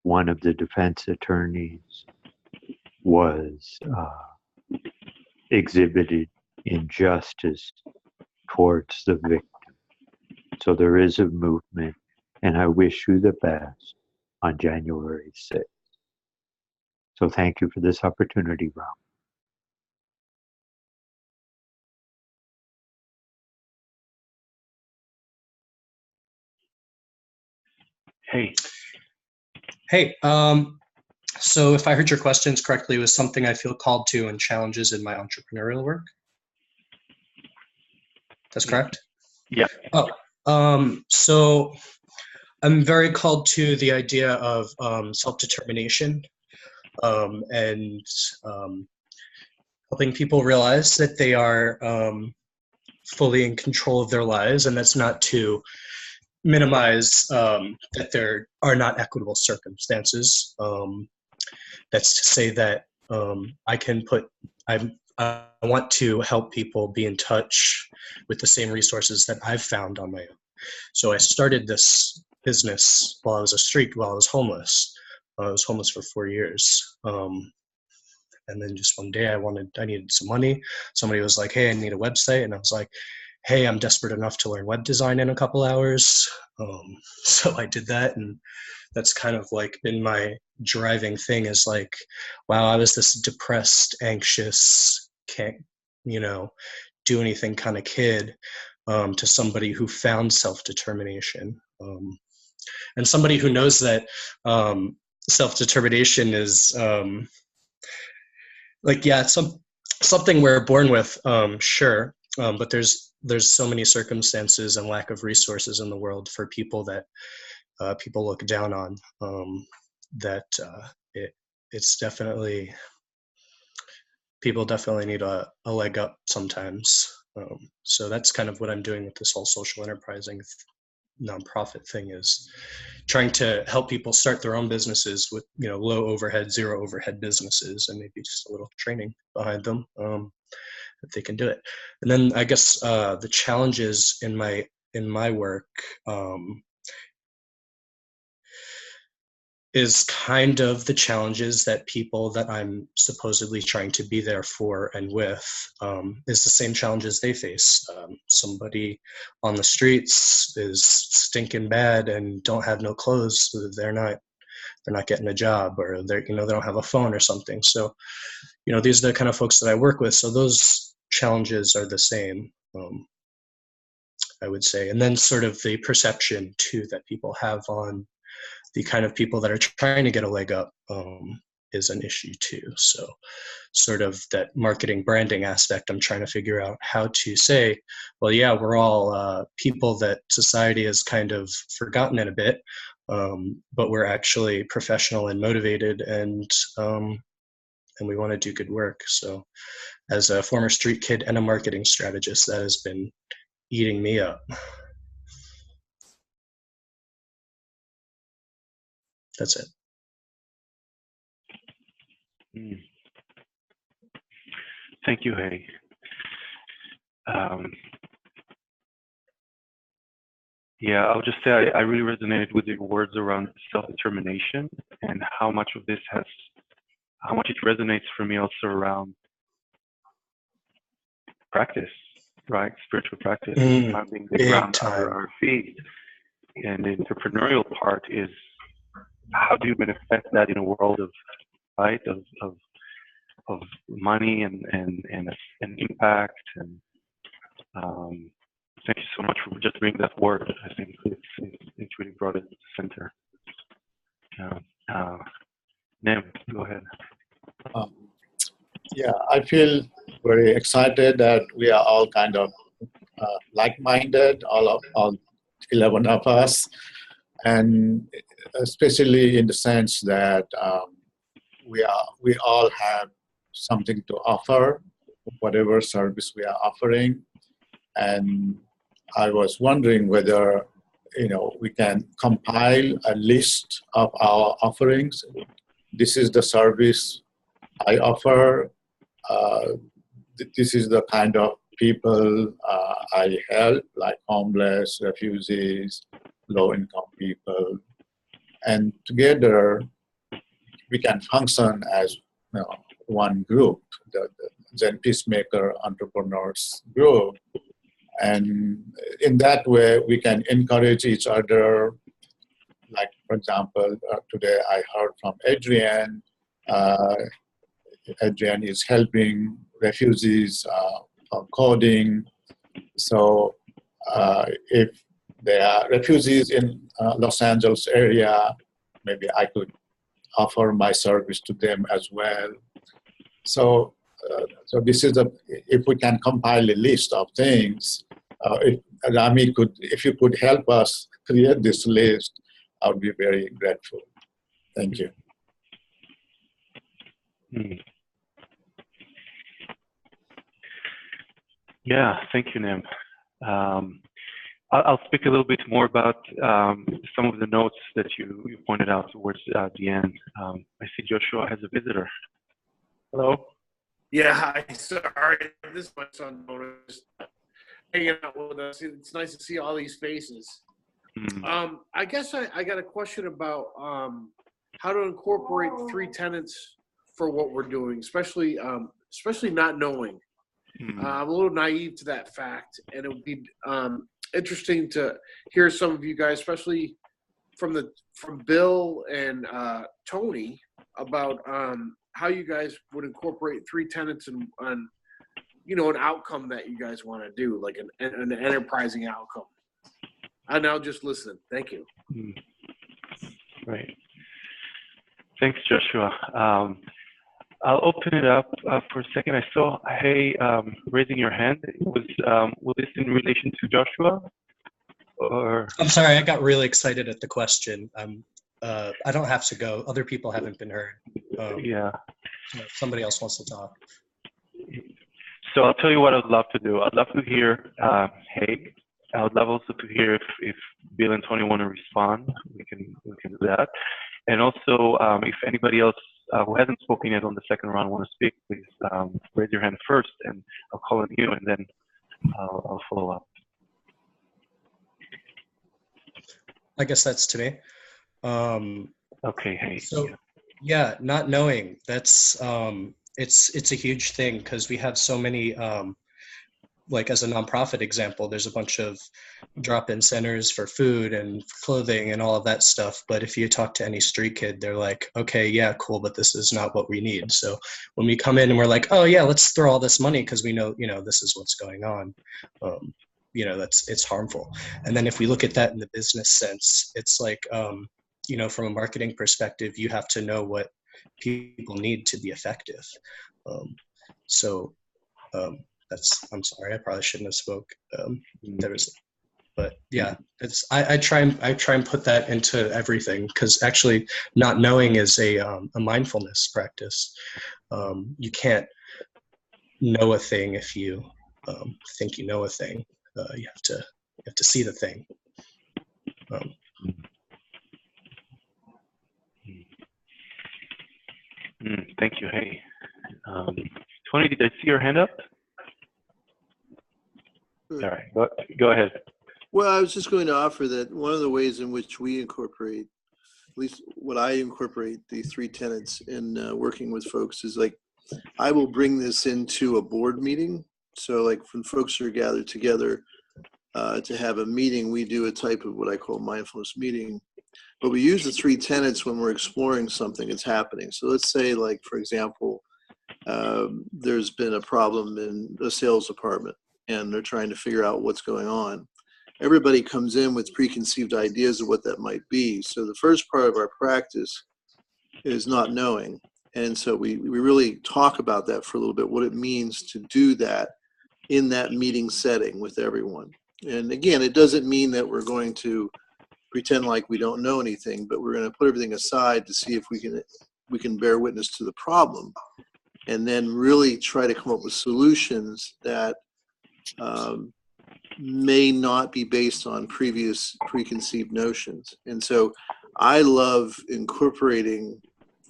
one of the defense attorneys was exhibited injustice towards the victim. So there is a movement, and I wish you the best on January 6th. So thank you for this opportunity, Ram. Hey. Hey, so if I heard your questions correctly, it was something I feel called to and challenges in my entrepreneurial work. That's correct? Yeah. Oh, so I'm very called to the idea of self-determination and helping people realize that they are fully in control of their lives, and that's not to minimize that there are not equitable circumstances. That's to say that I want to help people be in touch with the same resources that I've found on my own. So I started this business while I was homeless. I was homeless for 4 years. And then just one day I needed some money. Somebody was like, "Hey, I need a website." And I was like, "Hey, I'm desperate enough to learn web design in a couple hours." So I did that, and that's kind of like been my driving thing, is like, wow, I was this depressed, anxious, can't, do anything kind of kid, to somebody who found self-determination. And somebody who knows that self-determination is it's something we're born with, sure, but there's so many circumstances and lack of resources in the world for people that people look down on, that it's definitely, people definitely need a leg up sometimes. So that's kind of what I'm doing with this whole social enterprising nonprofit thing, is trying to help people start their own businesses with low overhead, zero overhead businesses, and maybe just a little training behind them, that they can do it. And then I guess the challenges in my work is kind of the challenges that people that I'm supposedly trying to be there for and with, is the same challenges they face. Somebody on the streets is stinking bad and don't have no clothes, so they're not getting a job, or they don't have a phone or something. So, these are the kind of folks that I work with. So those challenges are the same, I would say. And then sort of the perception too that people have on the kind of people that are trying to get a leg up is an issue too. So sort of that marketing branding aspect, I'm trying to figure out how to say, well, yeah, we're all people that society has kind of forgotten in a bit, but we're actually professional and motivated, and we want to do good work. So as a former street kid and a marketing strategist, that has been eating me up. That's it. Thank you, Hey. Yeah, I'll just say I really resonated with your words around self-determination and how much of this how much it resonates for me also around practice, right? Spiritual practice, finding the big ground time. under our feet. And the entrepreneurial part is how do you manifest that in a world of, right, of money and impact and thank you so much for just bringing that word. I think it's really brought it to the center. Nem, go ahead. Yeah, I feel very excited that we are all kind of like-minded, all 11 of us, and especially in the sense that we all have something to offer, whatever service we are offering. And I was wondering whether, we can compile a list of our offerings. This is the service I offer. This is the kind of people I help, like homeless, refugees, low-income people. And together, we can function as one group, the Zen Peacemaker Entrepreneurs Group. And in that way, we can encourage each other. Like, for example, today I heard from Adrian. Adrian is helping refugees for coding. So if there are refugees in Los Angeles area, maybe I could offer my service to them as well. So this is if we can compile a list of things, if Rami if you could help us create this list, I would be very grateful. Thank you. Yeah, thank you, Nem. I'll speak a little bit more about some of the notes that you pointed out towards the end. I see Joshua has a visitor. Hello? Yeah, hi. Sorry. This is my son just hanging out with us. It's nice to see all these faces. I guess I got a question about how to incorporate 3 tenets for what we're doing, especially not knowing. I'm a little naive to that fact, and it would be interesting to hear some of you guys, especially from Bill and Tony, about how you guys would incorporate 3 tenets and an outcome that you guys want to do, like an enterprising outcome. I now just listen. Thank you. Right. Thanks, Joshua. I'll open it up for a second. I saw raising your hand. Was this in relation to Joshua? Or I'm sorry, I got really excited at the question. I don't have to go. Other people haven't been heard. Yeah. So if somebody else wants to talk. So I'll tell you what I'd love to do. I'd love to hear Haig. I would love also to hear if Bill and Tony want to respond. We can do that. And also, if anybody else who hasn't spoken yet on the second round want to speak, please raise your hand first, and I'll call on you, and then I'll follow up. I guess that's to me. Okay, hey. So yeah, not knowing, that's it's a huge thing, because we have so many like as a nonprofit example, there's a bunch of drop-in centers for food and clothing and all of that stuff. But if you talk to any street kid, they're like, okay, yeah, cool, but this is not what we need. So when we come in and we're like, oh yeah, let's throw all this money because we know, this is what's going on. It's harmful. And then if we look at that in the business sense, it's like, from a marketing perspective, you have to know what people need to be effective. I'm sorry, I probably shouldn't have spoke. But yeah, I try and put that into everything, because actually not knowing is a mindfulness practice. You can't know a thing if you think you know a thing. You have to see the thing. Thank you. Hey, Tony, did I see your hand up? All right, go ahead. Well, I was just going to offer that one of the ways in which we incorporate, at least what I incorporate, the three tenets in working with folks is like, I will bring this into a board meeting. So like when folks are gathered together to have a meeting, we do a type of what I call mindfulness meeting. But we use the three tenets when we're exploring something that's happening. So let's say, like, for example, there's been a problem in a sales department and they're trying to figure out what's going on. Everybody comes in with preconceived ideas of what that might be. So the first part of our practice is not knowing. And so we really talk about that for a little bit, what it means to do that in that meeting setting with everyone. And again, it doesn't mean that we're going to pretend like we don't know anything, but we're going to put everything aside to see if we can bear witness to the problem, and then really try to come up with solutions that may not be based on previous preconceived notions. And so I love incorporating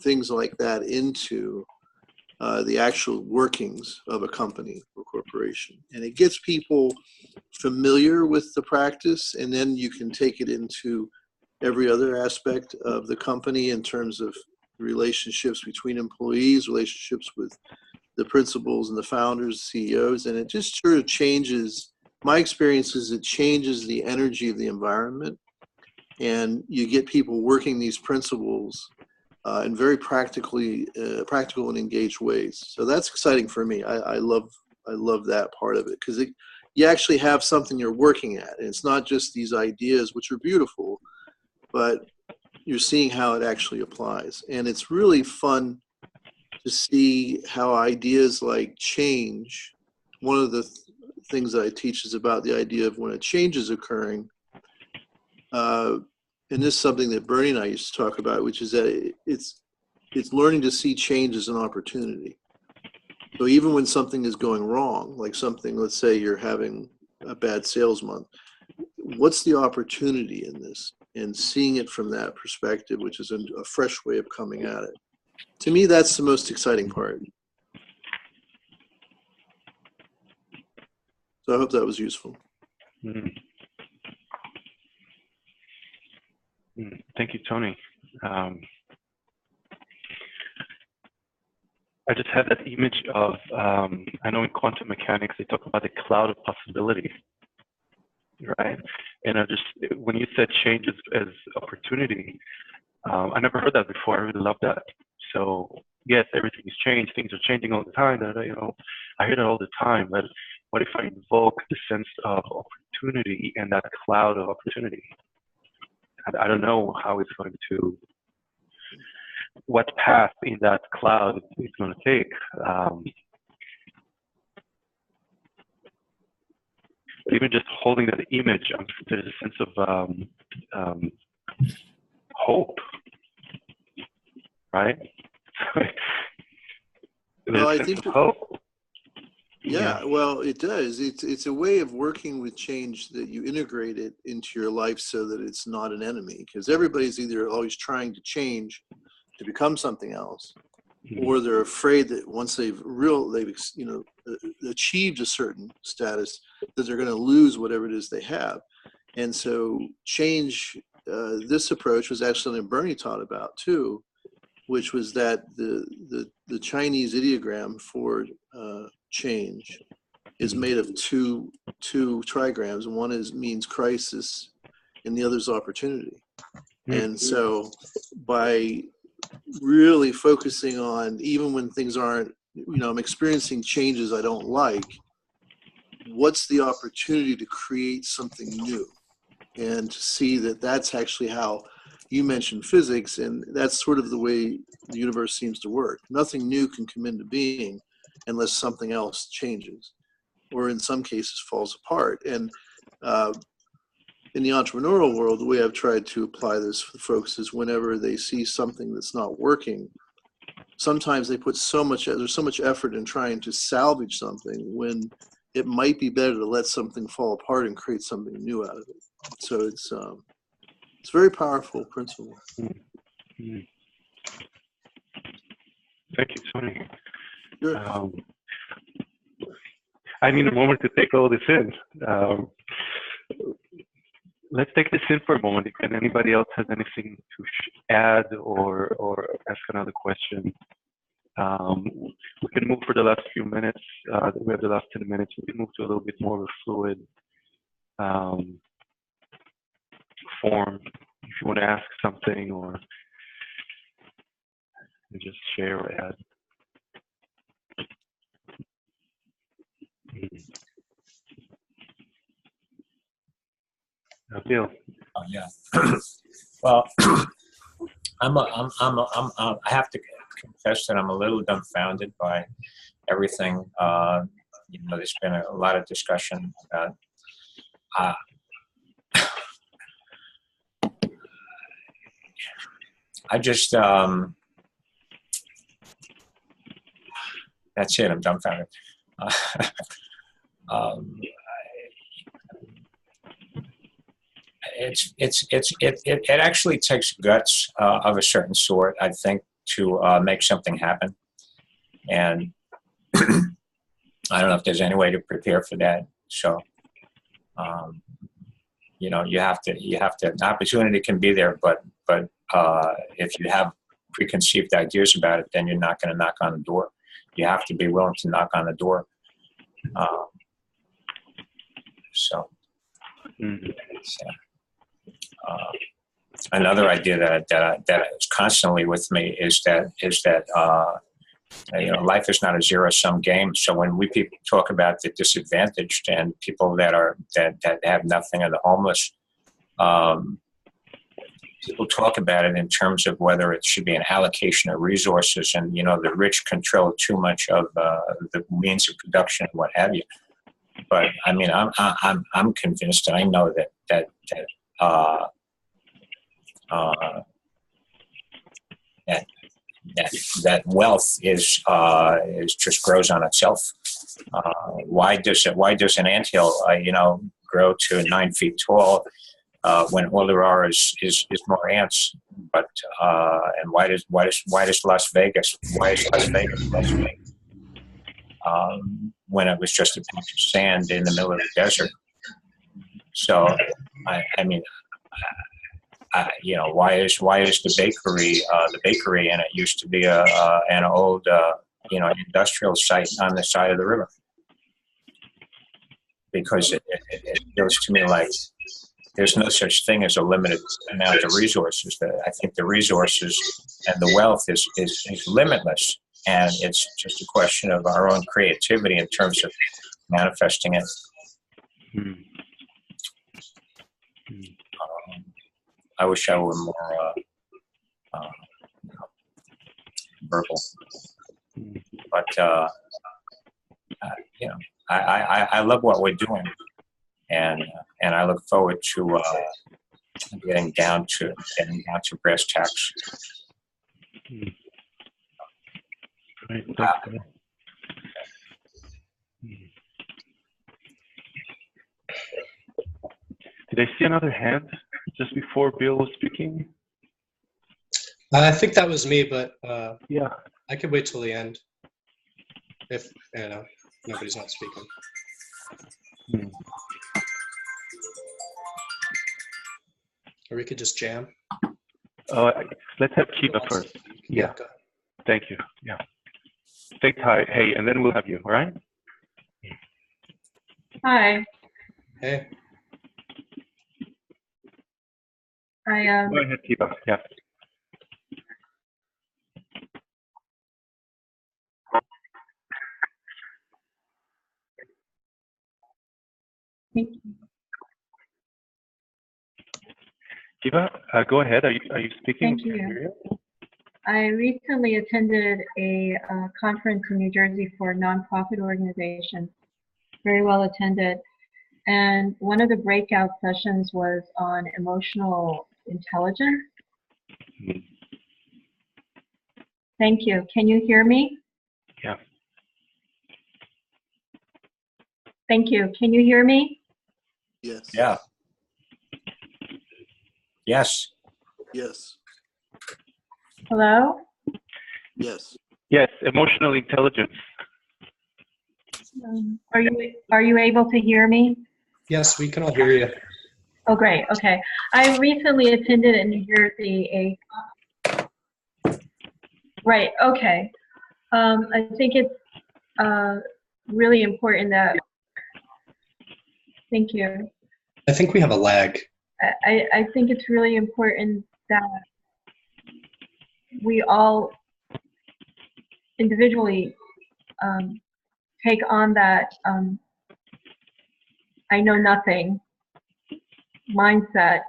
things like that into the actual workings of a company or corporation. And it gets people familiar with the practice, and then you can take it into every other aspect of the company in terms of relationships between employees, relationships with the principals and the founders, CEOs, and it just sort of changes. My experience is it changes the energy of the environment, and you get people working these principles in very practical and engaged ways. So that's exciting for me. I love that part of it, because you actually have something you're working at, and it's not just these ideas, which are beautiful, but you're seeing how it actually applies. And it's really fun to see how ideas like change. One of the things that I teach is about the idea of when a change is occurring. And this is something that Bernie and I used to talk about, which is that it's learning to see change as an opportunity. So even when something is going wrong, like something, let's say you're having a bad sales month, what's the opportunity in this? And seeing it from that perspective, which is a fresh way of coming at it. To me, that's the most exciting part. So I hope that was useful. Mm. Thank you, Tony. I just had that image of, I know in quantum mechanics, they talk about the cloud of possibility, right? And when you said change as opportunity, I never heard that before. I really love that. So yes, everything is changed. Things are changing all the time. I hear that all the time. But what if I invoke the sense of opportunity and that cloud of opportunity? I don't know how it's going to, what path in that cloud it's going to take. But even just holding that image, there's a sense of hope, right? Well, I think hope. Yeah, well, it does. It's a way of working with change that you integrate it into your life so that it's not an enemy, because everybody's either always trying to change to become something else, or they're afraid that once they've achieved a certain status, that they're going to lose whatever it is they have. And so change, this approach was actually something Bernie taught about too, which was that the Chinese ideogram for change is made of two trigrams. One means crisis, and the other is opportunity. And so by really focusing on, even when things aren't, I'm experiencing changes I don't like, what's the opportunity to create something new? And to see that that's actually how you mentioned physics, and that's sort of the way the universe seems to work. Nothing new can come into being unless something else changes, or in some cases falls apart. And in the entrepreneurial world, the way I've tried to apply this with folks is whenever they see something that's not working, sometimes they put there's so much effort in trying to salvage something when it might be better to let something fall apart and create something new out of it. So it's a very powerful principle. Thank you, Tony. Sure. I need a moment to take all this in. let's take this in for a moment. If anybody else has anything to add or ask another question, we can move for the last few minutes. We have the last 10 minutes. We can move to a little bit more of a fluid form. If you want to ask something or just share or add. Bill. Oh, yeah. Well, I have to confess that I'm a little dumbfounded by everything. You know, there's been a lot of discussion about. I just. That's it. I'm dumbfounded. It actually takes guts of a certain sort, I think, to make something happen. And I don't know if there's any way to prepare for that. So, you know, you have to. The opportunity can be there, but if you have preconceived ideas about it, then you're not going to knock on the door. You have to be willing to knock on the door. Another idea that is constantly with me is that you know, life is not a zero-sum game. So when people talk about the disadvantaged and people that have nothing, or the homeless, people talk about it in terms of whether it should be an allocation of resources, and you know, the rich control too much of the means of production and what have you. But I mean, I'm convinced, and I know that wealth is just grows on itself. Why does an anthill you know, grow to 9 feet tall when all there are is more ants? But and why does Las Vegas Las Vegas when it was just a patch of sand in the middle of the desert? So I mean, you know, why is the bakery, and it used to be an old you know, industrial site on the side of the river? Because it feels to me like there's no such thing as a limited amount of resources. I think the resources and the wealth is limitless, and it's just a question of our own creativity in terms of manifesting it. I wish I were more verbal, but you know, I love what we're doing, and I look forward to getting down to brass tacks. Great. Did I see another hand just before Bill was speaking? I think that was me, but yeah, I could wait till the end if, you know, nobody's not speaking. Or we could just jam. Let's have Kiva first. Yeah. Thank you. Yeah. Take hi. Hey, and then we'll have you. All right. Hi. Hey. Go ahead, Kiva. Yeah. Thank you. Kiva, go ahead. Are you speaking? Thank you. I recently attended a conference in New Jersey for nonprofit organizations, very well attended. And one of the breakout sessions was on emotional intelligence. Thank you. Can you hear me? Yeah. Thank you. Can you hear me? Yes. Yeah. Yes. Yes. Hello? Yes. Yes, emotional intelligence. Are you able to hear me? Yes, we can all hear you. Oh, great. Okay. I recently attended in New Jersey right. Okay. I think it's really important that, thank you. I think we have a lag. I think it's really important that we all individually take on that I know nothing mindset.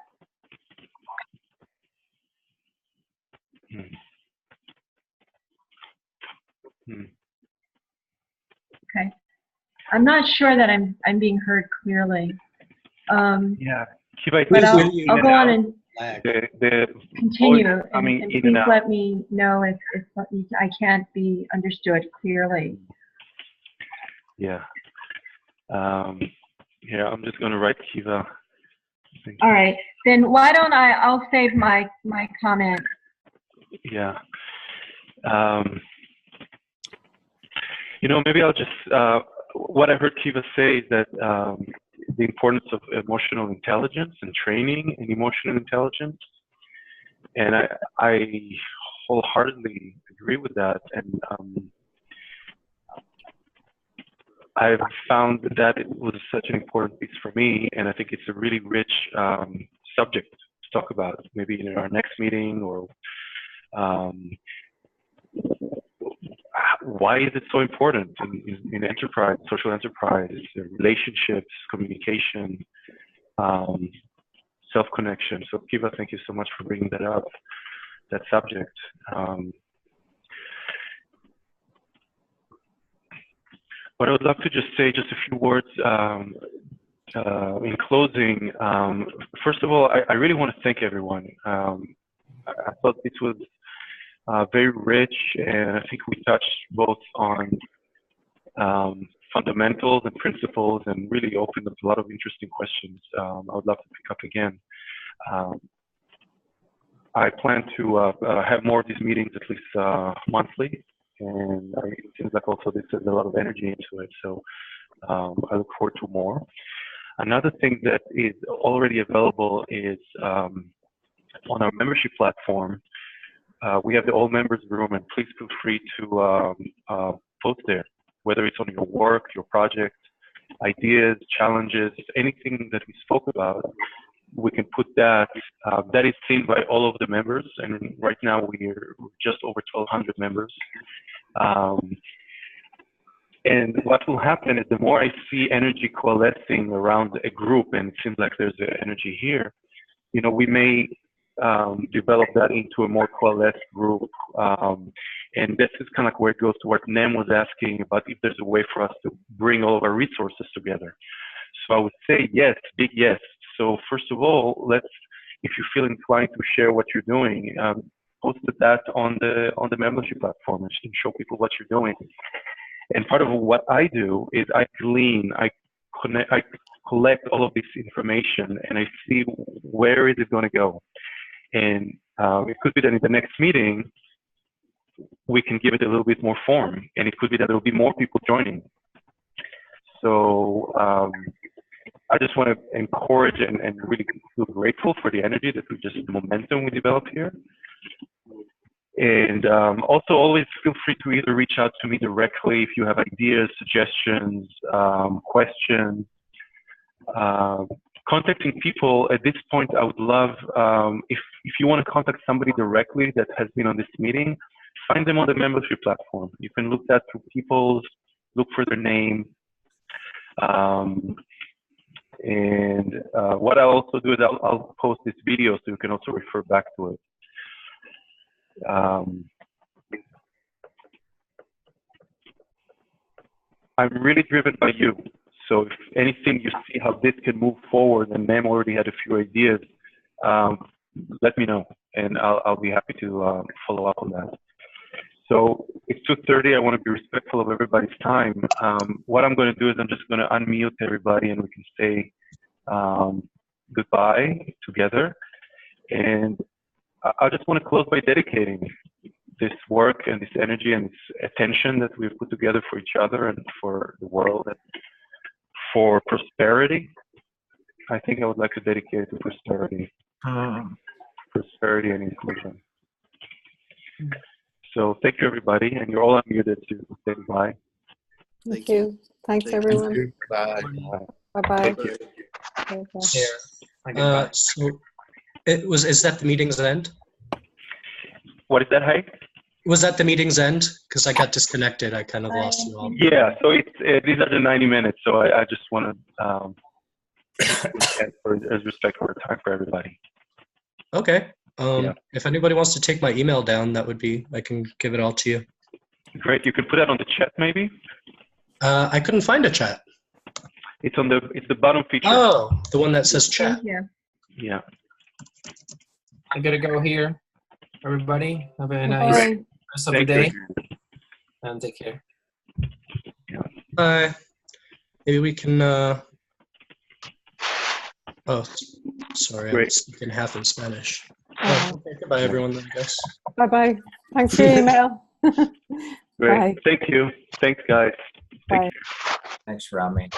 Okay. I'm not sure that I'm being heard clearly. Yeah, but I'll go on and continue, and please let me know if I can't be understood clearly. Yeah. Yeah, I'm just going to write Kiva. All right, then why don't I'll save my comment. Yeah. You know, maybe I'll just, what I heard Kiva say is that the importance of emotional intelligence and training in emotional intelligence. And I wholeheartedly agree with that. And I've found that it was such an important piece for me. And I think it's a really rich subject to talk about, maybe in our next meeting, or why is it so important in enterprise, social enterprise, relationships, communication, self-connection. So Kiva, thank you so much for bringing that up, that subject. What I would love to just say, just a few words in closing. First of all, I really want to thank everyone. I thought this was very rich, and I think we touched both on fundamentals and principles, and really opened up a lot of interesting questions. I would love to pick up again. I plan to have more of these meetings, at least monthly, and it seems like also this has a lot of energy into it, so I look forward to more. Another thing that is already available is on our membership platform. We have the all members room, and please feel free to post there, whether it's on your work, your project, ideas, challenges, anything that we spoke about. We can put that. That is seen by all of the members, and right now we're just over 1,200 members. And what will happen is the more I see energy coalescing around a group, and it seems like there's an energy here, you know, we may develop that into a more coalesced group. And this is kind of like where it goes to what Nem was asking about, if there's a way for us to bring all of our resources together. So I would say yes, big yes. So first of all, if you feel inclined to share what you're doing, post that on the membership platform and show people what you're doing. And part of what I do is I collect all of this information, and I see where is it going to go. And it could be that in the next meeting, we can give it a little bit more form, and it could be that there will be more people joining. So I just want to encourage and really feel grateful for the energy that the momentum we developed here. And also always feel free to either reach out to me directly if you have ideas, suggestions, questions. Contacting people at this point, I would love, if you want to contact somebody directly that has been on this meeting, find them on the membership platform. You can look that through people's, look for their name. And what I'll also do is I'll post this video so you can also refer back to it. I'm really driven by you. So if anything you see how this can move forward, and Nem already had a few ideas, let me know, and I'll be happy to follow up on that. So it's 2:30. I want to be respectful of everybody's time. What I'm going to do is I'm just going to unmute everybody, and we can say goodbye together. And I just want to close by dedicating this work and this energy and this attention that we've put together for each other and for the world and for prosperity I think I would like to dedicate it to prosperity. Prosperity and inclusion. So thank you, everybody, and you're all unmuted to say goodbye. Thank you. Thanks, Thank you. everyone. Bye. Bye-bye. Thank you. Yeah. So is that the meeting's end? What is that, Hay? Was that the meeting's end? Because I got disconnected. I kind of lost you all. Yeah, so these are the 90 minutes, so I just want to as respect for time for everybody. Okay. Yeah. If anybody wants to take my email down, that would be, I can give it all to you. Great. You could put that on the chat, maybe. I couldn't find a chat. It's the bottom feature. Oh, the one that says chat. Thank you. Yeah. I gotta go here. Everybody, have a nice Bye. rest of the Thank day, you. and take care. Maybe we can. Oh, sorry, I'm Great. speaking half in Spanish. Oh. Okay, goodbye, everyone. Then, I guess. Bye-bye. Thanks for your email. Great. Bye. Thank you. Thanks, guys. Bye. Thanks, Rami.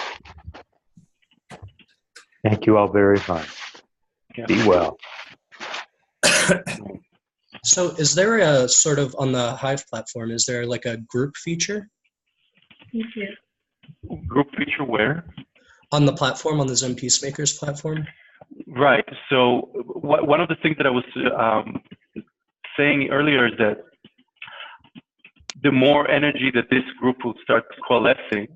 Thank you all very much. Yeah. Be well. So, is there a sort of on the Hive platform? Is there like a group feature Thank you. Group feature where? on the platform, on the Zen Peacemakers platform? Right. So one of the things that I was saying earlier is that the more energy that this group will start coalescing,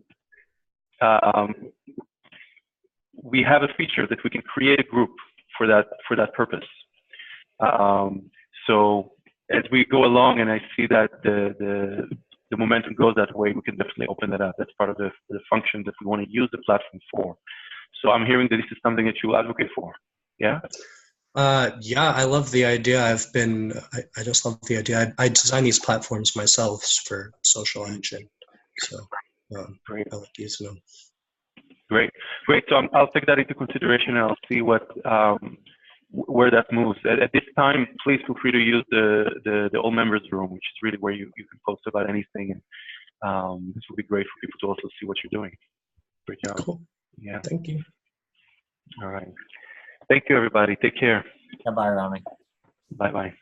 we have a feature that we can create a group for that purpose. So as we go along, and I see that the momentum goes that way, we can definitely open that up. That's part of the function that we want to use the platform for. So I'm hearing that this is something that you advocate for. Yeah. Yeah, I love the idea. I just love the idea. I design these platforms myself for social action. So Great. I like using them. Great. So I'll take that into consideration, and I'll see where that moves. At this time, please feel free to use the all members room, which is really where you can post about anything. And this will be great for people to also see what you're doing. Great job. Cool. Yeah. Thank you. All right. Thank you, everybody. Take care. Goodbye, Rami. Bye-bye.